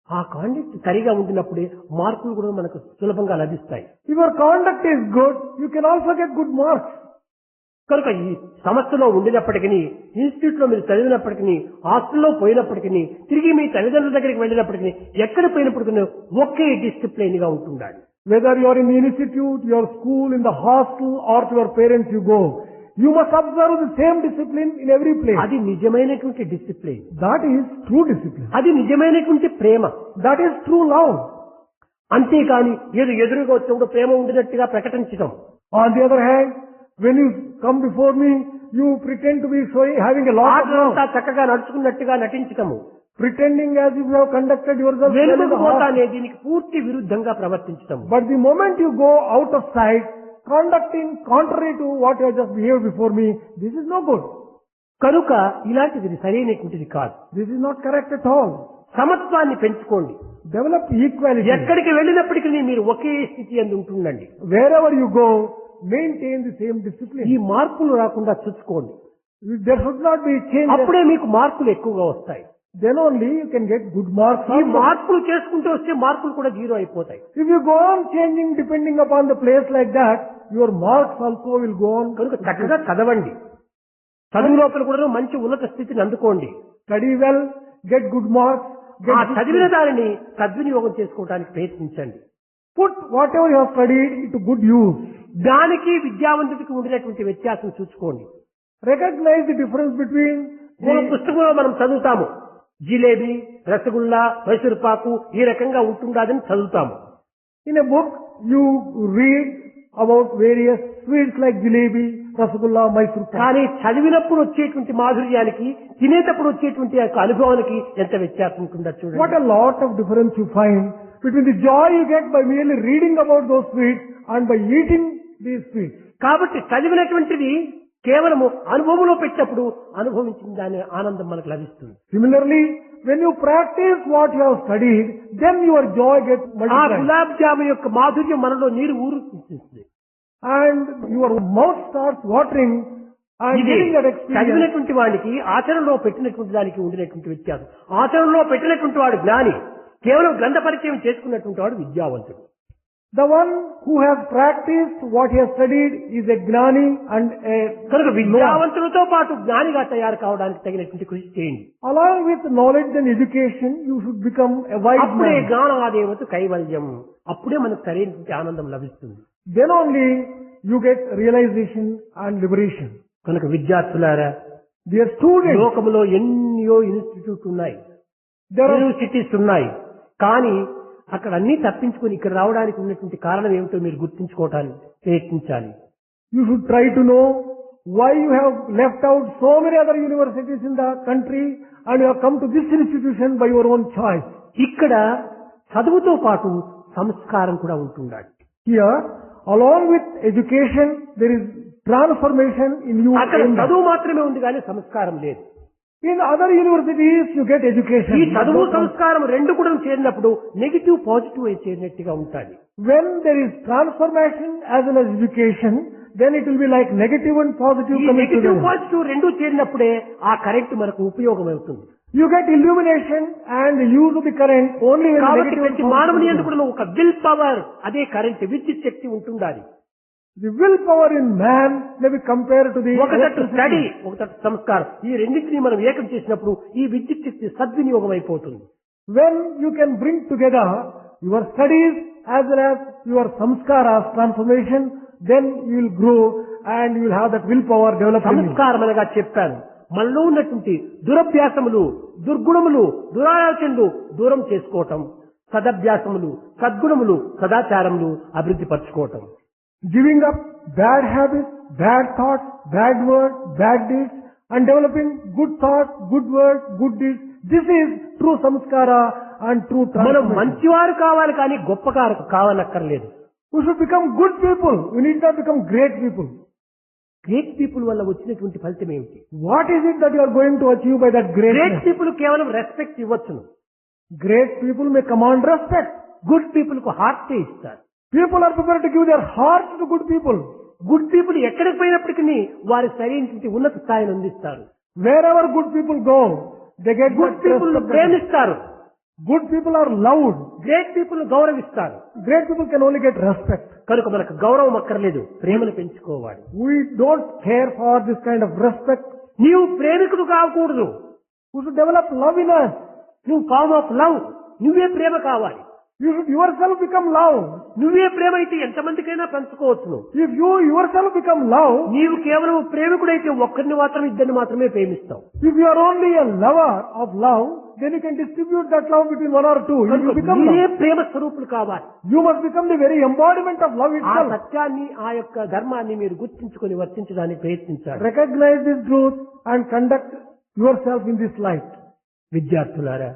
ఆ కాండక్ట్ సరిగా ఉండినప్పుడే మార్కులు కూడా మనకు సులభంగా లభిస్తాయి. If your conduct is good, you can also get good marks. కనుక ఈ సంస్థలో ఉండినప్పటికీ, ఇన్స్టిట్యూట్ లో మీరు చదివినప్పటికీ, హాస్టల్లో పోయినప్పటికీ, తిరిగి మీ తల్లిదండ్రుల దగ్గరికి వెళ్ళినప్పటికీ, ఎక్కడ పోయినప్పటికీ ఒకే డిసిప్లైన్ గా ఉంటుండాలి. Whether you are in the institute, your school, in the hostel, or to your parents you go, you must observe the same discipline in every place. అది నిజమైనటువంటి discipline, That is true discipline. అది నిజమైనటువంటి ప్రేమ. That is true love. అంతేకాని ఏదో ఎదురుగా వచ్చినప్పుడు ప్రేమ ఉండినట్టుగా ప్రకటించడం, On the other hand, when you come before me, you pretend to be having a lot of love, ఆటలంతా చక్కగా నడుచుకున్నట్టుగా నటించటము, pretending as if you have conducted yourself well in వెనుకకు the hostel. పోతానే దీనికి పూర్తి విరుద్ధంగా ప్రవర్తించటము. But the moment you go out of sight, conducting contrary to what you have just behaved before me, this is no good. కనుక ఇలాంటిది సరైనటువంటిది కాదు. This is not correct at all. సమత్వాన్ని పెంచుకోండి. Develop equality. ఎక్కడికి వెళ్ళినప్పటికీ మీరు ఒకే స్థితి అందు ఉంటుండండి. Wherever you go, maintain the same discipline. ఈ మార్పులు రాకుండా చూసుకోండి. There should not be change. అప్పుడే మీకు మార్కులు ఎక్కువగా వస్తాయి. Then only you can get good marks. ఈ also. మార్పులు చేసుకుంటూ వస్తే మార్కులు కూడా జీరో అయిపోతాయి. If you go on changing depending upon the place like that, your marks also will go on. కనుక చక్కగా చదవండి. చదువు లోపల కూడా మంచి ఉన్నత స్థితిని అందుకోండి. Study well, get good marks. Get ఆ good చదివిన grades. దానిని సద్వినియోగం చేసుకోవడానికి ప్రయత్నించండి. Put whatever you have studied into good use. దానికి విద్యావంతుడికి ఉండినటువంటి వ్యత్యాసం చూసుకోండి. Recognize the difference between మన the పుస్తకంలో మనం చదువుతాము, జిలేబీ, రసగుల్లా, మైసూరుపాకు ఈ రకంగా ఉంటుండదని చదువుతాము. in a book you read about various sweets like jalebi, rasgulla, Mysore pak. కానీ చదివినప్పుడు వచ్చేటువంటి మాధుర్యానికి, తినేటప్పుడు వచ్చేటువంటి యొక్క అనుభవానికి ఎంత వ్యత్యాసం ఉంటుందో What చూడండి. a lot of difference you find between the joy you get by merely reading about those sweets and by eating these sweets. కాబట్టి చదివినటువంటిది కేవలము అనుభవంలో పెట్టినప్పుడు అనుభవించిన దాని ఆనందం మనకు లభిస్తుంది. Similarly, when you practice what you have studied, then your joy gets ఆ multiplied. గులాబ్ జామున్ యొక్క మాధుర్యం మనలో నీరు ఊరుస్తుంది. And your mouth starts watering and ఇది getting that experience. చదివినటువంటి వాడికి ఆచరణలో పెట్టినటువంటి దానికి ఉండినటువంటి వ్యత్యాసం. ఆచరణలో పెట్టినటువంటి వాడు జ్ఞాని, కేవలం గ్రంథ పరిచయం చేసుకున్నటువంటి వాడు విద్యావంతుడు. The one who has practiced what he has studied is a gnani and a కనుక knower. విద్యావంతులతో పాటు జ్ఞానిగా తయారు కావడానికి తగినటువంటి కృషి చేయండి. Along with knowledge and education, you should become a wise అప్పుడే man. జ్ఞానాదేవత కైవల్యం, అప్పుడే మనకు సరైనటువంటి ఆనందం లభిస్తుంది. Then only you get realization and liberation. కనుక విద్యార్థులారా, Dear students, లోకములో ఎన్నో ఇన్స్టిట్యూట్ ఉన్నాయి, there are యూనివర్సిటీస్ ఉన్నాయి. కానీ అక్కడ అన్ని తప్పించుకొని ఇక్కడ రావడానికి ఉన్నటువంటి కారణం ఏమిటో మీరు గుర్తించుకోవడానికి ప్రయత్నించాలి. you should try to know why you have left out so many other universities in the country and you have come to this institution by your own choice. ఇక్కడ చదువుతో పాటు సంస్కారం కూడా ఉంటుండాలి. Here, along with education, there is transformation in you. అక్కడ in the- చదువు మాత్రమే ఉంది కానీ సంస్కారం లేదు. In other universities, you get education. ఈ చదువు సంస్కారం రెండు కూడా చేరినప్పుడు నెగిటివ్ పాజిటివ్ అయి చేరినట్టుగా ఉంటాయి. When there is transformation as well as education, then it will be like negative and positive ఈ coming నెగిటివ్ together. పాజిటివ్ రెండు చేరినప్పుడే ఆ కరెంట్ మనకు ఉపయోగం అవుతుంది. You get illumination and the use of the current only when కాబట్టి negative ప్రతి మానవుని ఎందుకు ఒక విల్ పవర్, అదే కరెంట్, విద్యుత్ శక్తి ఉంటుండాలి. The willpower in man may be compared to the ఒక తట్టు electricity. స్టడీ, ఒక తట్టు సంస్కారం. ఈ రెండింటినీ మనం ఏకం చేసినప్పుడు ఈ విద్యుత్ శక్తి సద్వినియోగం అయిపోతుంది. When you can bring together your studies as well as your samskaras transformation, then you will grow and you will have that willpower developed in you. సంస్కారం అనగా చెప్పాను, మనలో ఉన్నటువంటి దురభ్యాసములు, దుర్గుణములు, దురాలోచనలు దూరం చేసుకోవటం, సదభ్యాసములు, సద్గుణములు, సదాచారములు అభివృద్ధి పరచుకోవటం. Giving up bad habits, bad thoughts, bad words, bad deeds, and developing good thoughts, good words, good deeds. This is true samskara and true మనం transformation. మంచివారు కావాలి కానీ గొప్పవారు కావాలక్కర్లేదు. We should become good people. We need not become great people. Great people వల్ల వచ్చినటువంటి ఫలితం ఏమిటి? What is it that you are going to achieve by that great greatness? People కేవలం రెస్పెక్ట్ ఇవ్వచ్చును. Great people may command respect. Good people కు heart ఇస్తారు. People are prepared to give their hearts to good people. Good people ఎక్కడికి పోయినప్పటికీ వారి సరైనటువంటి ఉన్నత స్థాయిని అందిస్తారు. Wherever good people go, they get good good people respect. ప్రేమిస్తారు. Good people are loved. Great people గౌరవిస్తారు. Great people can only get respect. కనుక మనకు గౌరవం అక్కర్లేదు, ప్రేమను పెంచుకోవాలి. We don't care for this kind of respect. నీవు ప్రేమికుడు కాకూడదు, We should develop love in us. నువ్వు ఫార్మ్ ఆఫ్ లవ్, నువ్వే ప్రేమ కావాలి. You should yourself become love. నువ్వే ప్రేమ అయితే ఎంతమందికైనా పంచుకోవచ్చును. If you yourself become love, నీవు కేవలం ప్రేమికుడైతే ఒక్కరిని మాత్రం, ఇద్దరిని మాత్రమే ప్రేమిస్తావు. if you are only a lover of love, then you can distribute that love between one or two. If you కనుక become మీరే love, ప్రేమ స్వరూపులు కావాలి. you must become the very embodiment of love ఆ itself. సత్యాన్ని, ఆ యొక్క ధర్మాన్ని మీరు గుర్తించుకొని వర్తించడానికి ప్రయత్నించాలి. Recognize this truth and conduct yourself in this light. విద్యార్థులారా,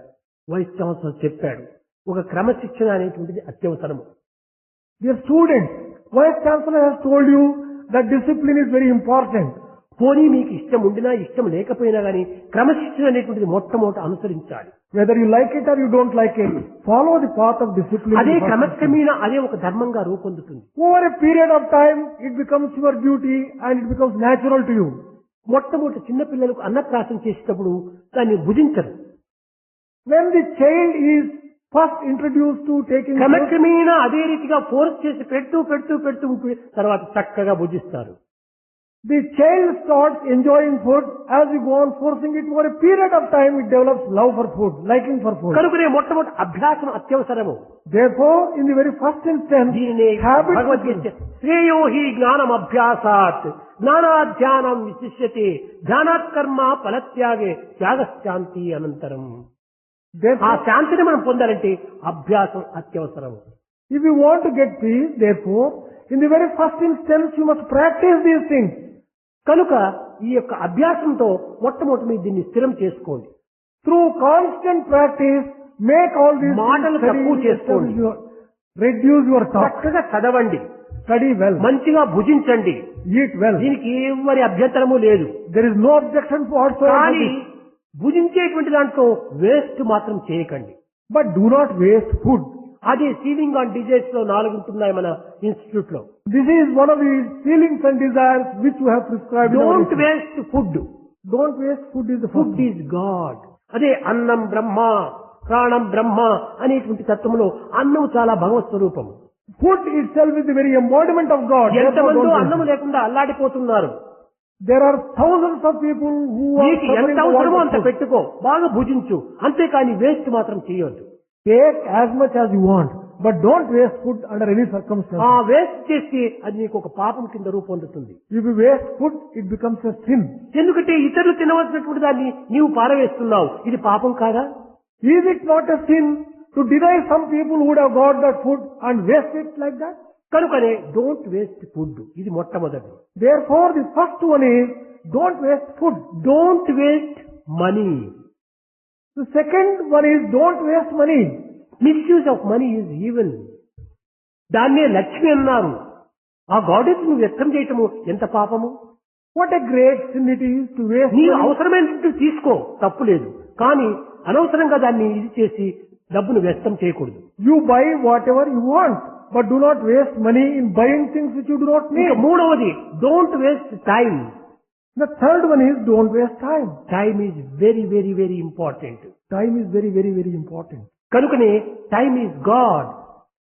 వైస్ ఛాన్సలర్ చెప్పాడు, ఒక క్రమశిక్షణ అనేటువంటిది అత్యవసరము. Dear students, Vice Chancellor has told you that discipline is very important. పోనీ మీకు ఇష్టం ఉండినా ఇష్టం లేకపోయినా గానీ క్రమశిక్షణ అనేటువంటిది మొట్టమొదట అనుసరించాలి. Whether you like it or you don't like it, follow the path of discipline. అదే క్రమక్రమేణా అదే ఒక ధర్మంగా రూపొందుతుంది. Over a period of time, it becomes your duty and it becomes natural to you. మొట్టమొదటి చిన్నపిల్లలకు అన్నప్రాసం చేసేటప్పుడు దాన్ని భుజించరు. When the child is first introduced to taking food, క్రమక్రమేణా అదే రీతిగా ఫోర్స్ చేసి పెడుతూ తర్వాత చక్కగా భుజిస్తారు. the child starts enjoying food. As you go on forcing it over a period of time, it develops love for food, liking for food. కనుకనే మొట్టమొదటి అభ్యాసం అత్యవసరము. Therefore, in the very first instance, దీనినే habit Bhagavad Gita శ్రేయో హి జ్ఞానం అభ్యాసాత్ జ్ఞానాధ్యానం విశిష్యతే ధ్యానాత్ కర్మ ఫలత్యాగే త్యాగశాంతి అనంతరం. ఆ therefore, శాంతిని మనం పొందాలంటే అభ్యాసం అత్యవసరం. if you want to get peace, therefore, in the very first instance, you must practice these things. కనుక ఈ యొక్క అభ్యాసంతో మొట్టమొదటి మీరు దీన్ని స్థిరం చేసుకోండి. Through constant practice, make all these మాటలు things తక్కువ steady, చేసుకోండి. reduce your talk, చక్కగా చదవండి, study well, మంచిగా భుజించండి. eat well. దీనికి ఎవరి అభ్యంతరము లేదు. There is no objection whatsoever to కానీ this. భుజించేటువంటి దాంట్లో వేస్ట్ మాత్రం చేయకండి. But do not waste food. అదే సీలింగ్ ఆన్ డిజైర్స్ లో 4 ఉంటున్నాయి మన ఇన్స్టిట్యూట్ లో. This is one of the feelings and desires which you have prescribed. in our don't institute. Waste food. Don't waste food is the first. Food is God. అదే అన్నం బ్రహ్మ, ప్రాణం బ్రహ్మ అనేటువంటి తత్వంలో అన్నం చాలా భగవత్ స్వరూపం. Food itself is the very embodiment of God. Therefore, ఎంతమందో don't waste అన్నం it. లేకుండా అల్లాడిపోతున్నారు. There are thousands of people who are నీకు suffering ఎంత for అవసరమో want అంత of food. పెట్టుకో, బాగా భుజించు, అంతేకాని వేస్ట్ మాత్రం చేయవద్దు. Take as much as you want, but don't waste food under any circumstances. ఆ వేస్ట్ చేస్తే అది నీకు ఒక పాపం కింద రూపొందుతుంది. If you waste food, it becomes a sin. ఎందుకంటే ఇతరులు తినవలసినటువంటి దాన్ని నీవు పారవేస్తున్నావు. ఇది పాపం కాదా? Is it not a sin to deny some people who would have got that food and waste it like that? కనుకనే డోంట్ వేస్ట్ ఫుడ్. ఇది మొట్టమొదటి. Therefore, the first one is don't waste food. Don't waste money. The second one is don't waste money. Misuse of money is even. దాన్నే లక్ష్మి అన్నారు. ఆ goddess నువ్వు వ్యక్తం చేయటము ఎంత పాపము. What a great sin it is to waste నీవు money. అవసరమైనట్టు తీసుకో, తప్పు లేదు. కానీ అనవసరంగా దాన్ని ఇది చేసి డబ్బును వ్యర్థం చేయకూడదు. You buy whatever you want, but do not waste money in buying things which you do not need. ఇంకా మూడవది don't waste time. The third one is don't waste time. Time is very, very, very important. Time is very, very, very important. కనుకనే time is God.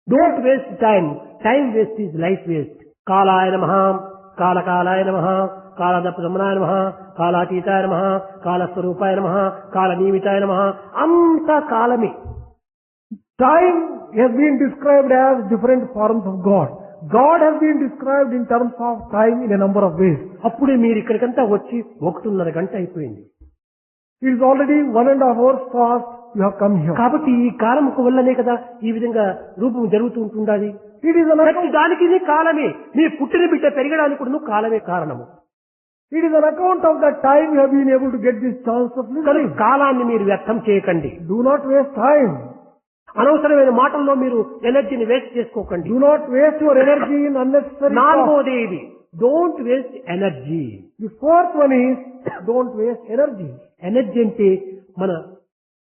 Don't waste time. Time waste is life waste. కాలాయ నమః, కాలకాలాయ నమః, కాలదప్రమణాయ నమః, కాలాతీతాయ నమః, కాలస్వరూపాయ నమః, కాలనియమితాయ నమః. అంతా కాలమే. Time has been described as different forms of God. God has been described in terms of time in a number of ways. అప్పుడే మీరు ఇక్కడికంతా వచ్చి 1.5 గంట అయిపోయింది. It is already 1.5 hours past you have come here. కాబట్టి ఈ కాలముకు వల్లనే కదా ఈ విధంగా రూపం జరుగుతూ ఉంటుండాలి. It is an ప్రతి account, దానికి ఇది కాలమే. మీ పుట్టిన బిడ్డ పెరగడానికి కూడా కాలమే కారణము. it is an account of the time you have been able to get this chance of కానీ listening. కాలాన్ని మీరు వ్యర్థం చేయకండి. Do not waste time. అనవసరమైన మాటల్లో మీరు ఎనర్జీని వేస్ట్ చేసుకోకండి. Do not waste your energy in unnecessary talk. నాలుగోది ఇది, don't waste energy. The fourth one is don't waste energy. Energy అంటే మన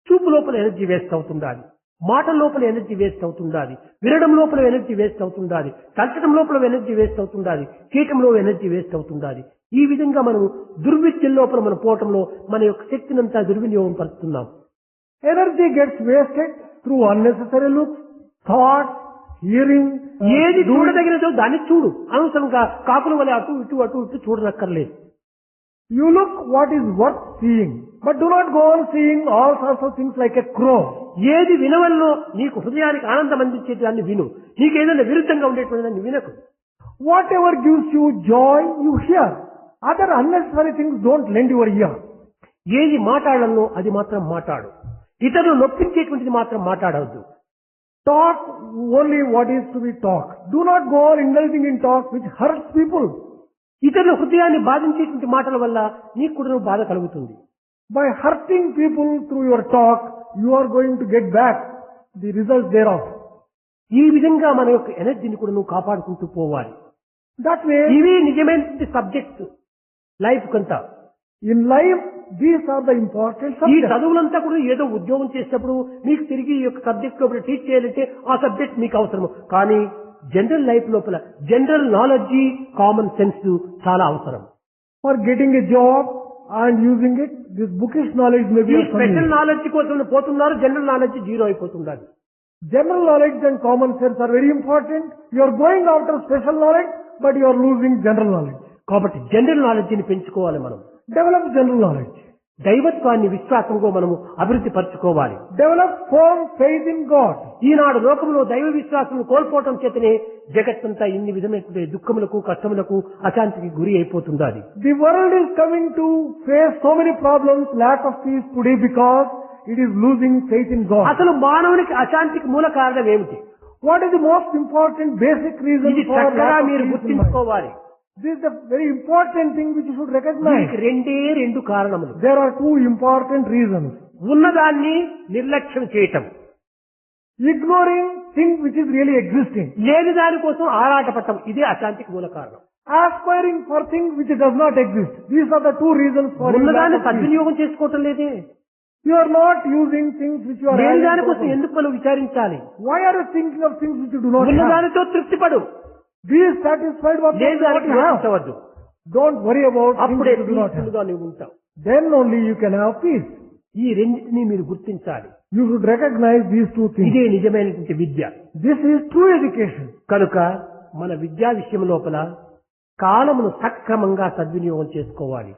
చూపు లోపల ఎనర్జీ వేస్ట్ అవుతుండాలి, మాటల లోపల ఎనర్జీ వేస్ట్ అవుతుండాలి, వినడం లోపల ఎనర్జీ వేస్ట్ అవుతుండాలి, తలచడం లోపల ఎనర్జీ వేస్ట్ అవుతుండాలి, చేయటంలో ఎనర్జీ వేస్ట్ అవుతుండాలి. ఈ విధంగా మనం దుర్విద్యం లోపల మన పోవటంలో మన యొక్క శక్తిని అంతా దుర్వినియోగం పరుస్తున్నాం. Energy gets wasted through unnecessary looks, thoughts, hearing. ఏది చూడదగినదో దాన్ని చూడు. అనవసరంగా కాకుల వల్ల అటు ఇటు చూడనక్కర్లేదు. You look what is worth seeing, but do not go on seeing all sorts of things like a crow. ఏది వినవల్లో నీకు హృదయానికి ఆనందం అందించే దాన్ని విను. నీకు ఏదైనా విరుద్ధంగా ఉండేటువంటి దాన్ని వినకు. Whatever gives you joy, you hear. Other unnecessary things don't lend your ear. ఏది మాట్లాడాలో అది మాత్రం మాట్లాడు. ఇతరులు నొప్పించేటువంటిది మాత్రం మాట్లాడవద్దు. Talk only what is to be talked. Do not go on indulging in talk which hurts people. ఇతరుల హృదయాన్ని బాధించేటువంటి మాటల వల్ల నీకు కూడా బాధ కలుగుతుంది. By hurting people through your talk, you are going to get back the results thereof. ఈ విధంగా మన యొక్క ఎనర్జీని కూడా నువ్వు కాపాడుకుంటూ పోవాలి. That way, ఇవి నిజమైన సబ్జెక్ట్ లైఫ్ కంతా. in life, these are the important ఈ subjects. చదువులంతా కూడా ఏదో ఉద్యోగం చేసేటప్పుడు మీకు తిరిగి ఈ యొక్క సబ్జెక్ట్ లోపల టీచ్ చేయాలంటే ఆ సబ్జెక్ట్ మీకు అవసరము. కానీ జనరల్ లైఫ్ లోపల జనరల్ నాలెడ్జ్, కామన్ సెన్స్ చాలా అవసరం. For getting a job and using it, this bookish knowledge may be ఈ of some special use. Knowledge కోసం పోతున్నారు, జనరల్ నాలెడ్జ్ జీరో అయిపోతున్నారు. General knowledge and common sense are very important. You are going after special knowledge, but you are losing general knowledge. కాబట్టి general నాలెడ్జ్ని పెంచుకోవాలి. మనం Develop general knowledge. దైవత్వాన్ని విశ్వాసంగా మనము అభివృద్ధి పరచుకోవాలి. Develop firm faith in God. ఈనాడు లోకంలో దైవ విశ్వాసం కోల్పోవటం చేతనే జగత్తంతా ఇన్ని విధమైన దుఃఖములకు, కష్టములకు, అశాంతికి గురి అయిపోతుంది. The world is coming to face so many problems, lack of peace today because it is losing faith in God. అసలు మానవునికి అశాంతికి మూల కారణం ఏమిటి? What is the most important basic reason ఇది for చక్కగా lack of మీరు peace in mind? గుర్తించుకోవాలి. This is the very important thing which you should recognize. దీనికి రెండు కారణములు. There are two important reasons. ఉన్నదాన్ని నిర్లక్ష్యం చేయటం, Ignoring things which is really existing. లేని దానికోసం ఆరాటపడటం, ఇదే అశాంతికి మూల కారణం. Aspiring for things which does not exist. These are the two reasons for your lack ఉన్నదాన్ని of peace. సద్వినియోగం చేసుకోవటం లేదే. You are not using things which you are లేని having దానికోసం problems. ఎందుకు మనం విచారించాలి? Why are you thinking of things which you do not have? ఉన్నదానితో తృప్తిపడు, Be satisfied with లేని what దానికి you have. యోచించవద్దు. Don't worry about things అప్పుడే which you do not have. Peaceful గా నువ్వు ఉంటావు. Then only you can have peace. ఈ రెండింటినీ మీరు గుర్తించాలి. You should recognize these two things. ఇదే నిజమైనటువంటి విద్య. This is true education. కనుక మన విద్యా విషయం లోపల కాలమును సక్రమంగా సద్వినియోగం చేసుకోవాలి.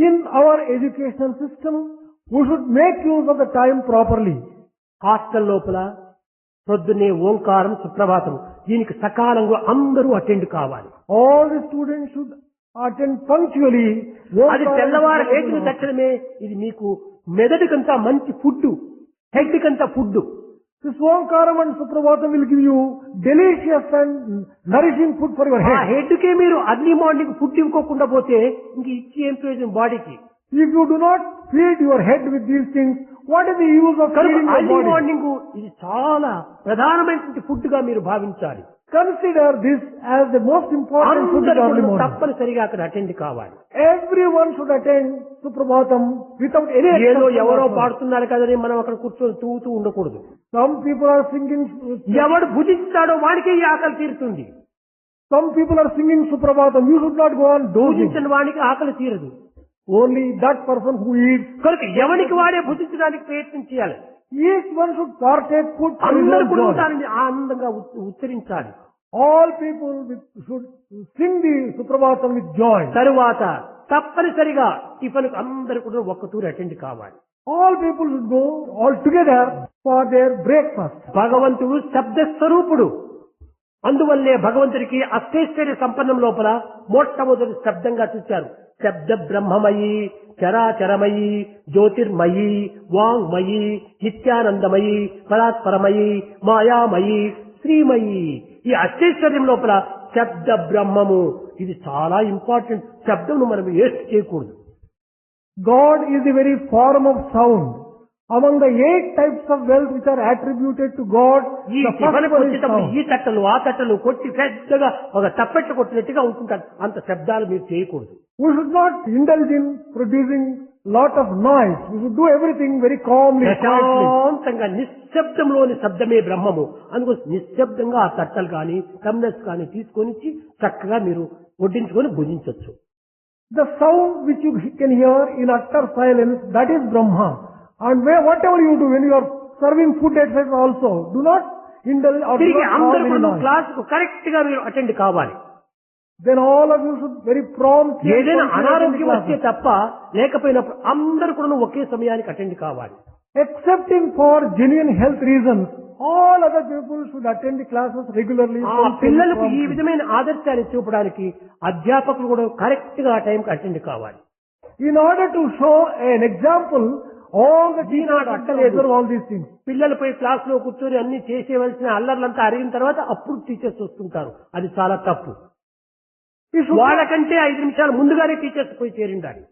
In our educational system, we should make use of the time properly. Hostel లోపల పొద్దున్నే ఓంకారం, సుప్రభాతం, దీనికి సకాలంగా అందరూ అటెండ్ కావాలి. All the students should attend punctually. అది తెల్లవారు లేచిన తక్షణమే ఇది మీకు మెదడుకంతా మంచి ఫుడ్, హెడ్ కంతా food. This Omkaram and Suprabhatam will give you delicious and nourishing food for your ఆ head. హెడ్ కే మీరు అర్లీ మార్నింగ్ ఫుడ్ ఇవ్వకుండా పోతే ఇంక ఇచ్చి ఏం ప్రయోజనం బాడీకి? If you do not feed your head with these things, what is the use of feeding your early body? Morning ఇది చాలా ప్రధానమైనటువంటి ఫుడ్ గా మీరు భావించాలి. Consider this as the most important food in the early అందరూ morning. తప్పనిసరిగా అక్కడ attend కావాలి. Everyone should attend Suprabhatam without any ఏదో ఎవరో exception. పాడుతున్నారు కదని మనం అక్కడ కూర్చొని తూగుతూ ఉండకూడదు. Some people are singing. ఎవడు భుజిస్తాడో వాడికే ఈ ఆకలి తీరుతుంది. Some people are singing Suprabhatam. You should not go on dozing. భుజించిన వాడికి ఆకలి తీరదు. Only that person who eats, కనుక ఎవరికి వాడే భుజించడానికి ప్రయత్నం చేయాలి. each one should partake food for his అందరూ own కూడా joy. దానిని ఆనందంగా ఉచ్చరించాలి. All people should sing the Suprabhatam with joy. తరువాత తప్పనిసరిగా టిఫిన్ అందరూ కూడా ఒక్క తూరు అటెండ్ కావాలి. All people should go all together for their breakfast. భగవంతుడు శబ్ద స్వరూపుడు. అందువల్లే భగవంతుడికి అష్టైశ్వర్య సంపన్నం లోపల మొట్టమొదటి శబ్దంగా చూచారు. శబ్ద బ్రహ్మమయి, చరాచరమయి, జ్యోతిర్మయి, వాంగ్మయి, నిత్యానందమయి, పరాత్పరమయి, మాయామయి, శ్రీమయి. ఈ అష్టైశ్వర్యం లోపల శబ్ద బ్రహ్మము ఇది చాలా ఇంపార్టెంట్. శబ్దం మనం వేస్ట్ చేయకూడదు. God is the very form of sound. Among the 8 types of wealth which are attributed to God, ఈ the tiffin first one is వచ్చేటప్పుడు sound. ఈ తట్టలు ఆ తట్టలు కొట్టి పెద్దగా ఒక తప్పెట్టు కొట్టినట్టుగా ఉంటుంటారు. అంత శబ్దాలు మీరు చేయకూడదు. We should not indulge in producing lot of noise. We should do everything very calmly, quietly. ప్రశాంతంగా నిశ్శబ్దంలోని శబ్దమే బ్రహ్మము. అందుకోసం నిశ్శబ్దంగా ఆ తట్టలు కానీ టమ్లెట్స్ కానీ తీసుకొని చక్కగా మీరు వడ్డించుకొని భుజించవచ్చు. The sound which you can hear in utter silence, that is Brahma. And whatever you do when you are serving food etc. also, do not indulge or do తిరిగి not అందరూ cause any కూడా noise. Class కు correct గా మీరు attend కావాలి. Then all of you should very prompt. ఏదైనా అనారోగ్యం వస్తే తప్ప లేకపోయినప్పుడు అందరూ కూడా ఒకే సమయానికి అటెండ్ కావాలి. Excepting for genuine health reasons, all other people should attend the classes regularly. ఆ పిల్లలకు ఈ విధమైన ఆదర్శాన్ని చూపడానికి అధ్యాపకులు కూడా కరెక్ట్ గా ఆ టైంకి అటెండ్ కావాలి. In order to show an example, all the teachers Eenadu should అట్టలేదు. observe all these things. పిల్లలు పోయి క్లాస్ లో కూర్చొని అన్ని చేసేవలసిన అల్లర్లంతా అరిగిన తర్వాత అప్పుడు టీచర్స్ వస్తుంటారు. అది చాలా తప్పు. You should- వాళ్ళకంటే 5 నిమిషాలు ముందుగానే టీచర్స్ పోయి చేరిండాలి.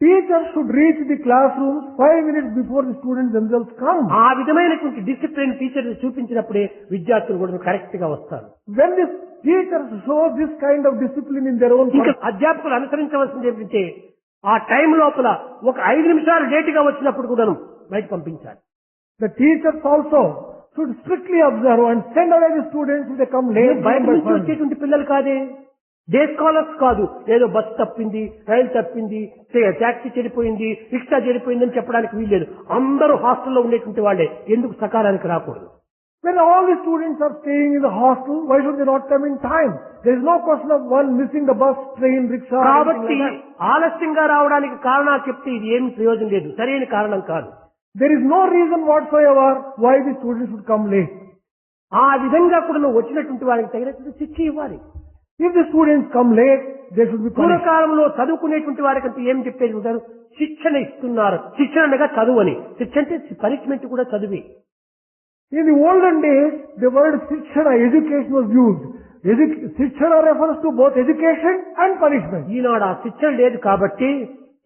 Teachers should reach the classrooms 5 minutes before the students themselves come. ఆ విధమైనటువంటి డిసిప్లిన్ టీచర్ చూపించినప్పుడే విద్యార్థులు కూడా కరెక్ట్ గా వస్తారు. When the teachers show this kind of discipline in their own ఇంకా అధ్యాపకులు అనుసరించవలసింది ఏమిటంటే ఆ టైం లోపల ఒక 5 నిమిషాలు లేట్ గా వచ్చినప్పుడు కూడా బయట పంపించాలి. the teachers also should strictly observe and send away the students if they come late. బయట నుంచి వచ్చేటువంటి పిల్లలు కాదే, డే స్కాలర్స్ కాదు. ఏదో బస్ తప్పింది, రైలు తప్పింది, ట్యాక్సీ చెడిపోయింది, రిక్షా చెడిపోయింది అని చెప్పడానికి వీల్లేదు. అందరూ హాస్టల్లో ఉండేటువంటి వాళ్ళే. ఎందుకు సకాలానికి రాకూడదు? When all the students are staying in the hostel, why should they not come in time? There is no question of one missing the bus, train, rickshaw. or anything కాబట్టి like that. ఆలస్యంగా రావడానికి కారణాలు చెప్తే ఇది ఏమి ప్రయోజనం లేదు. సరైన కారణం కాదు. There is no reason whatsoever why the students should come late. ఆ విధంగా కూడా నువ్వు వచ్చినటువంటి వారికి తగినటువంటి శిక్ష ఇవ్వాలి. If the students come late, they should be punished. పూర్వకాలంలో చదువుకునేటువంటి వారికంటే ఏం చెప్పేది ఉంటారు? శిక్షణ ఇస్తున్నారు. శిక్షణ అనగా చదువు అని. శిక్ష అంటే పనిష్మెంట్ కూడా చదువే. In the olden days, the word Sikshana, education was used. Sikshana refers to both education and punishment. ఈనాడు ఆ శిక్షణ లేదు కాబట్టి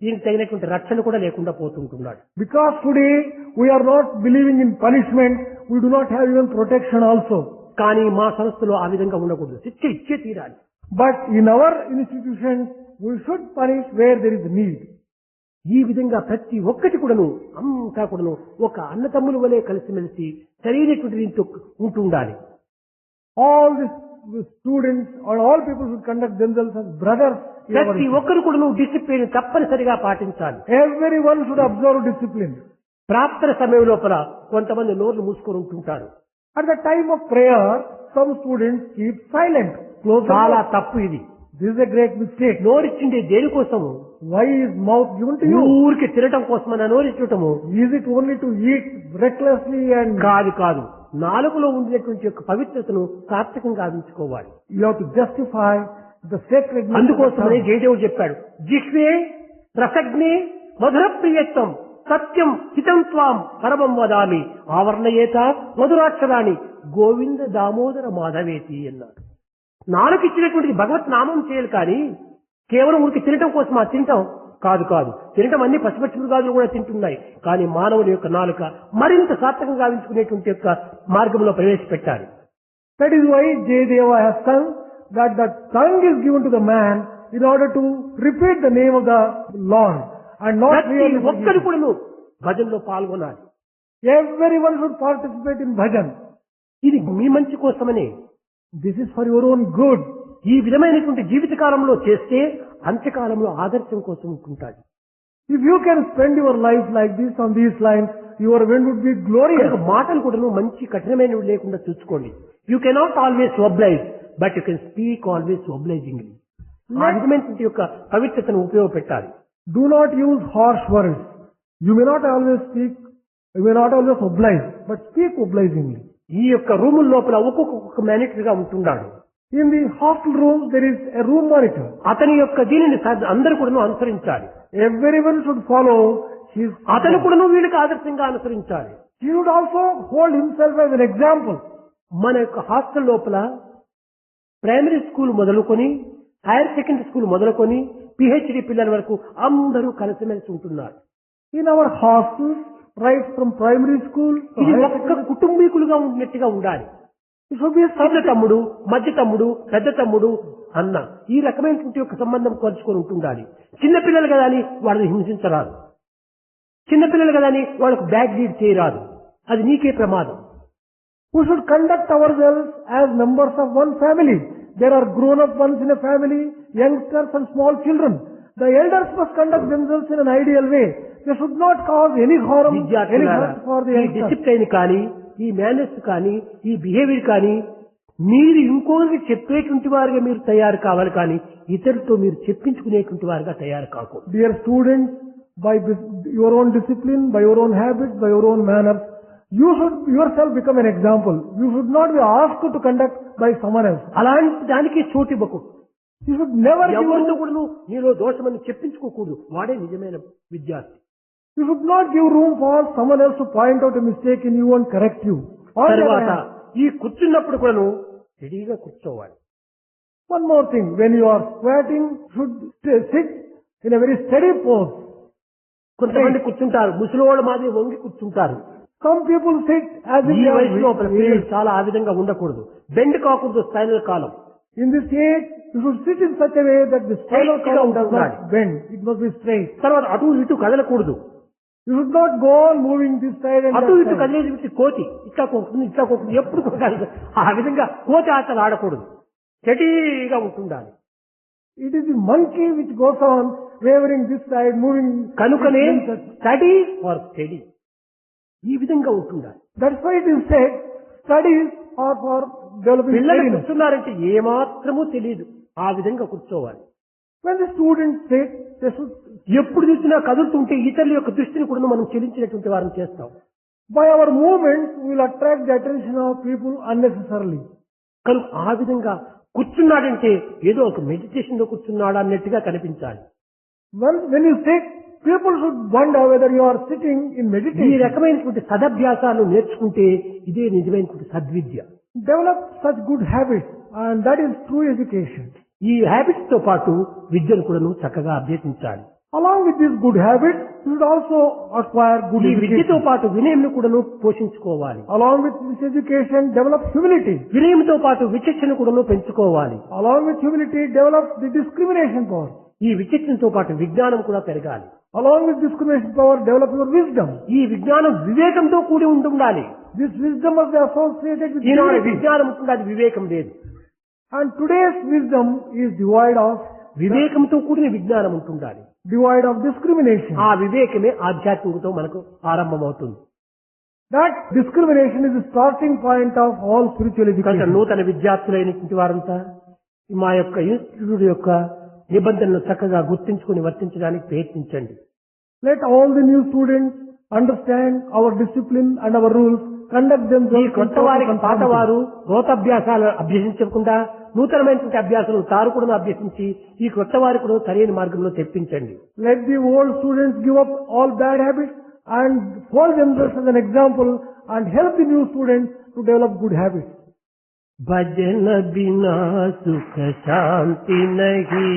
దీనికి తగినటువంటి రక్షణ కూడా లేకుండా పోతుంటున్నాడు. Because today we are not believing in punishment, we do not have even protection also. కానీ మా సంస్థలో ఆ విధంగా ఉండకూడదు. శిక్ష ఇచ్చే తీరాలి. But in our institutions, we should punish where there is need. ఈ విధంగా ప్రతి ఒక్కటి కూడాను అంతా కూడాను ఒక అన్నతమ్ముల వలె కలిసిమెలిసి సరైనటువంటి దీంతో ఉంటూ ఉండాలి. All the students or all people should conduct themselves as brothers. in our ప్రతి ఒక్కరు కూడాను డిసిప్లిన్ తప్పనిసరిగా పాటించాలి. Everyone should observe discipline. ప్రార్థన సమయం లోపల కొంతమంది నోర్లు మూసుకొని ఉంటుంటారు. At the time of prayer, some students keep silent. Close the చాలా mouth. తప్పు ఇది. This is a great mistake. నోరిచ్చిండే దేనికోసము? Why is mouth given to you? ఊరికి తినటం కోసమన్నా నోరిచ్చటము? Is it only to eat recklessly and కాదు కాదు. నాలుగులో ఉండినటువంటి యొక్క పవిత్రతను సార్థకంగా గావించుకోవాలి. you have to justify the sacredness? అందుకోసమనే జయదేవుడు చెప్పాడు, జిహ్వే రసజ్ఞే మధుర ప్రియత్వం సత్యం హితం త్వాం పరమం వదామి ఆవర్ణయేత మధురాక్షరాన్ని గోవింద దామోదర మాధవేతి అన్నారు. నాలుగు ఇచ్చినటువంటిది భగవత్ నామం చేయాలి కానీ కేవలం ఊరికి తినటం కోసం ఆ తింటాం కాదు కాదు. తినటం అన్ని పశుపక్షి మృగాదులు కూడా తింటున్నాయి. కానీ మానవుని యొక్క నాలుక మరింత సార్థకంగా గావించుకునేటువంటి యొక్క మార్గంలో ప్రవేశపెట్టాలి. That is why Jayadeva has sung that the tongue is given to the man in order to repeat the name of the Lord and not ప్రతి really. ఒక్కరు కూడా భజనలో పాల్గొనాలి. Everyone should participate in bhajan. ఇది మీ మంచి కోసమనే. This is for your own good. ఈ విధమైనటువంటి జీవిత కాలంలో చేస్తే అంత్యకాలంలో ఆదర్శం కోసం ఉంటుంటాడు. If you can spend your life like this on these lines, your end would be glorious. కనుక మాటలు కూడా మంచి కఠినమైనవి లేకుండా చూసుకోండి. You cannot always oblige, but you can speak always obligingly. ఆ విధమైనటువంటి యొక్క పవిత్రతను ఉపయోగపెట్టాలి. Do not use harsh words. You may not always speak, you may not always oblige, but speak obligingly. ఈ యొక్క రూమ్ లోపల ఒక్కొక్క మేనేటర్ గా ఉంటున్నాడు. In the hostel room, there is a room monitor. అతని యొక్క దీనిని అందరూ కూడా అనుసరించాలి. Everyone should follow his. అతను కూడా వీళ్ళకి ఆదర్శంగా అనుసరించాలి. He should also hold himself as an example. మన యొక్క హాస్టల్ లోపల ప్రైమరీ స్కూల్ మొదలుకొని హైయర్ సెకండరీ స్కూల్ మొదలుకొని పిహెచ్డి పిల్లల వరకు అందరూ కలిసిమెలిసి ఉంటున్నారు. In our hostels, right from primary school, ఇది ఒక్క కుటుంబీకులుగా ఉన్నట్టుగా ఉండాలి. it should be చిన్న తమ్ముడు, మధ్య తమ్ముడు, పెద్ద తమ్ముడు అన్న ఈ రకమైనటువంటి ఒక సంబంధం కొలుచుకొని ఉంటుండాలి. చిన్నపిల్లలు కదా అని వాళ్ళని హింసించరాదు. చిన్నపిల్లలు కదా అని వాళ్ళకు బ్యాక్ లీడ్ చేయరాదు. అది నీకే ప్రమాదం. We should conduct ourselves as members of one family. There are grown-up ones in a family, youngsters and small children. The elders must conduct themselves in an ideal way. They should not cause any harm, any hurt for the ఈ youngsters. Discipline కానీ, ఈ manners కానీ, ఈ behaviour కానీ మీరు ఇంకోరికి చెప్పేటువంటి వారుగా మీరు తయారు కావాలి కానీ ఇతరులతో మీరు చెప్పించుకునేటువంటి వారుగా తయారు కాకూడదు. Dear students, by your own discipline, by your own habits, by your own manners, you should yourself become an example. You should not be asked to conduct by someone else. అలాంటి దానికి చోటు ఇవ్వకూడదు. You should never give ఎవరితో room. కూడా నీలో దోషమని చెప్పించుకోకూడదు. వాడే నిజమైన విద్యార్థి. You should not give room for someone else to point out a mistake in you and correct you. On the other తర్వాత hand, ఈ కూర్చున్నప్పుడు కూడాను రెడీగా కూర్చోవాలి. one more thing, when you are squatting, should sit in a very steady pose. కొంతమంది కూర్చుంటారు, ముసలివాళ్ళ మాదిరి వంగి కూర్చుంటారు. Some people sit as if ఈ they are వయసు లోపల పిల్లలు weak. చాలా ఆ విధంగా ఉండకూడదు. బెండ్ కాకూడదు spinal column. In this age, you should sit in such a way that the spinal Straight గా column does ఉండాలి. not bend. It must be straight. తర్వాత అటు ఇటు కదలకూడదు. You should not go on moving this side and అటు that ఇటు side. కదిలేసి కోతి ఇట్లా కోకుతుంది ఇట్లా కోకుతుంది ఎప్పుడు కోకాలి. ఆ విధంగా కోతి ఆటలు ఆడకూడదు. చెటీగా ఉంటుండాలి. It is the monkey which goes on wavering this side, moving. కనుకనే స్టడీ ఫర్ స్టడీ ఈ విధంగా ఉంటుండాలి. That's why it is said, studies are for developing పిల్లలు steadiness. కూర్చున్నారంటే ఏమాత్రమూ తెలియదు. ఆ విధంగా కూర్చోవాలి. When the students sit, they should, ఎప్పుడు చూసినా కదులుతుంటే ఇతరుల యొక్క దృష్టిని కూడా మనం చెల్లించినటువంటి వారిని చేస్తాం. by our movements, we will attract the attention of people unnecessarily. కనుక ఆ విధంగా కూర్చున్నాడంటే ఏదో ఒక మెడిటేషన్ లో కూర్చున్నాడా అన్నట్టుగా కనిపించాలి. When you sit, people should wonder whether you are sitting in ఈ meditation. రకమైనటువంటి సదభ్యాసాలు నేర్చుకుంటే ఇదే నిజమైనటువంటి సద్విద్య. Develop such good habits, and that is true education. ఈ హ్యాబిట్స్ తో పాటు విద్యను కూడా చక్కగా అభ్యసించాలి. Along with these good habits, you should also acquire good ఈ విద్యతో education. పాటు వినయంను కూడా పోషించుకోవాలి. Along with this education, develop humility. వినయంతో పాటు విచక్షణ కూడా పెంచుకోవాలి. Along with humility, develop the discrimination power. ఈ విచక్షణతో పాటు విజ్ఞానం కూడా పెరగాలి. Along with discrimination power, develop your wisdom. ఈ విజ్ఞానం వివేకంతో కూడి ఉండాలి. This wisdom must be associated with Eenadu humility. విజ్ఞానం ఉంటుంది, వివేకం లేదు. And today's wisdom is devoid of వివేకంతో కూడిన విజ్ఞానం ఉంటుండాలి. discrimination. ఆ వివేకమే ఆధ్యాత్మికతో మనకు ఆరంభమవుతుంది. That discrimination is the starting point of all spiritual కనుక education. నూతన విద్యార్థులైనటువంటి వారంతా మా యొక్క ఇన్స్టిట్యూట్ యొక్క నిబంధనలు చక్కగా గుర్తించుకుని వర్తించడానికి ప్రయత్నించండి. Let all the new students understand our discipline and our rules, conduct ఈ themselves in కొత్త total వారికి conformity. పాతవారు రోతాభ్యాసాలు అభ్యసించకుండా నూతనమైనటువంటి అభ్యాసాలు తారు కూడా అభ్యసించి ఈ కొత్త వారి కూడా సరైన మార్గంలో తెప్పించండి. Let the old students give up all bad habits and follow themselves as an example and help the new students to develop good habits. భజన బినా సుఖ శాంతి నహీ,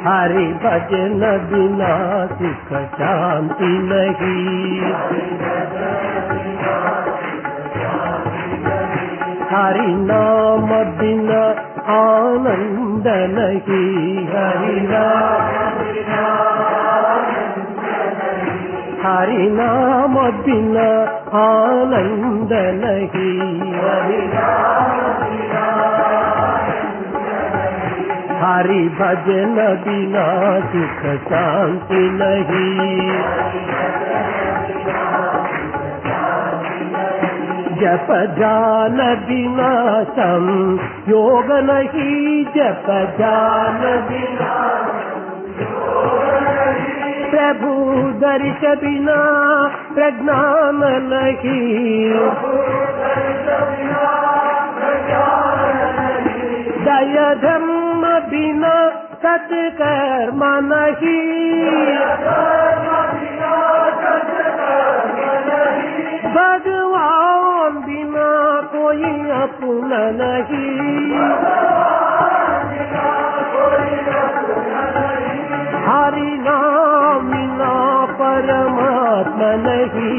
హరి భజన బినా సుఖ శాంతి నహీ, హరి నామ బినా ఆనంద నహీ, హరి హరి నామ బినా ఆనంద నహీ, హరి हरि भजन बिना सुख शांति नहीं, जप जान बिना संयोग नहीं, जप जान बिना प्रभु दर्श बिना प्रज्ञान नहीं, दय धर्म बिना सत्कर्म नहीं, भगवान बिना कोई अपना नहीं, हरि नाम बिना परमात्मा नहीं,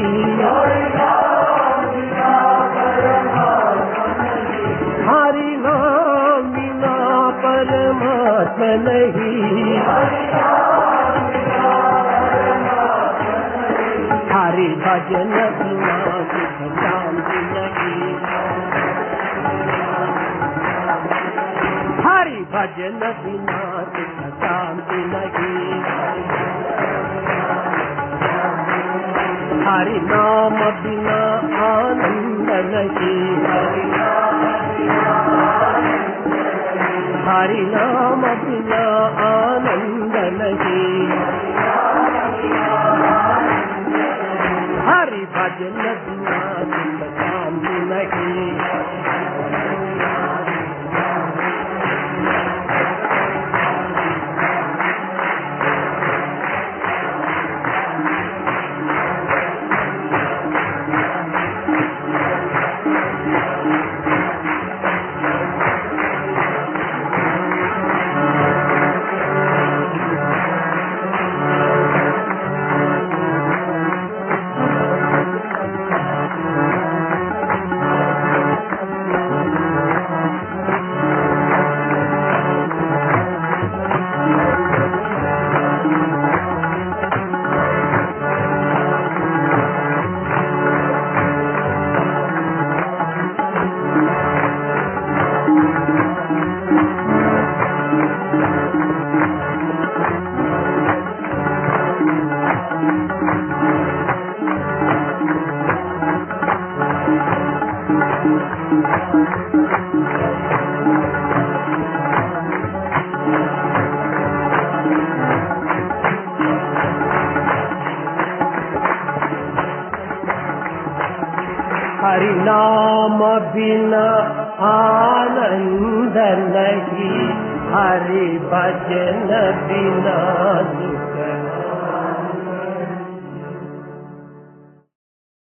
हरि नाम बिना परमात्मा नहीं, हरि भजन बिना सुख शांति नहीं, हरि भजन बिना सुख शांति नहीं, हरि नाम बिना आनंद नहीं, हरि नाम बिना आनंद नहीं, हरि भजन बिना सुख शांति नहीं। हरि नाम बिना आनंद नहीं, हरि भजन बिना सुख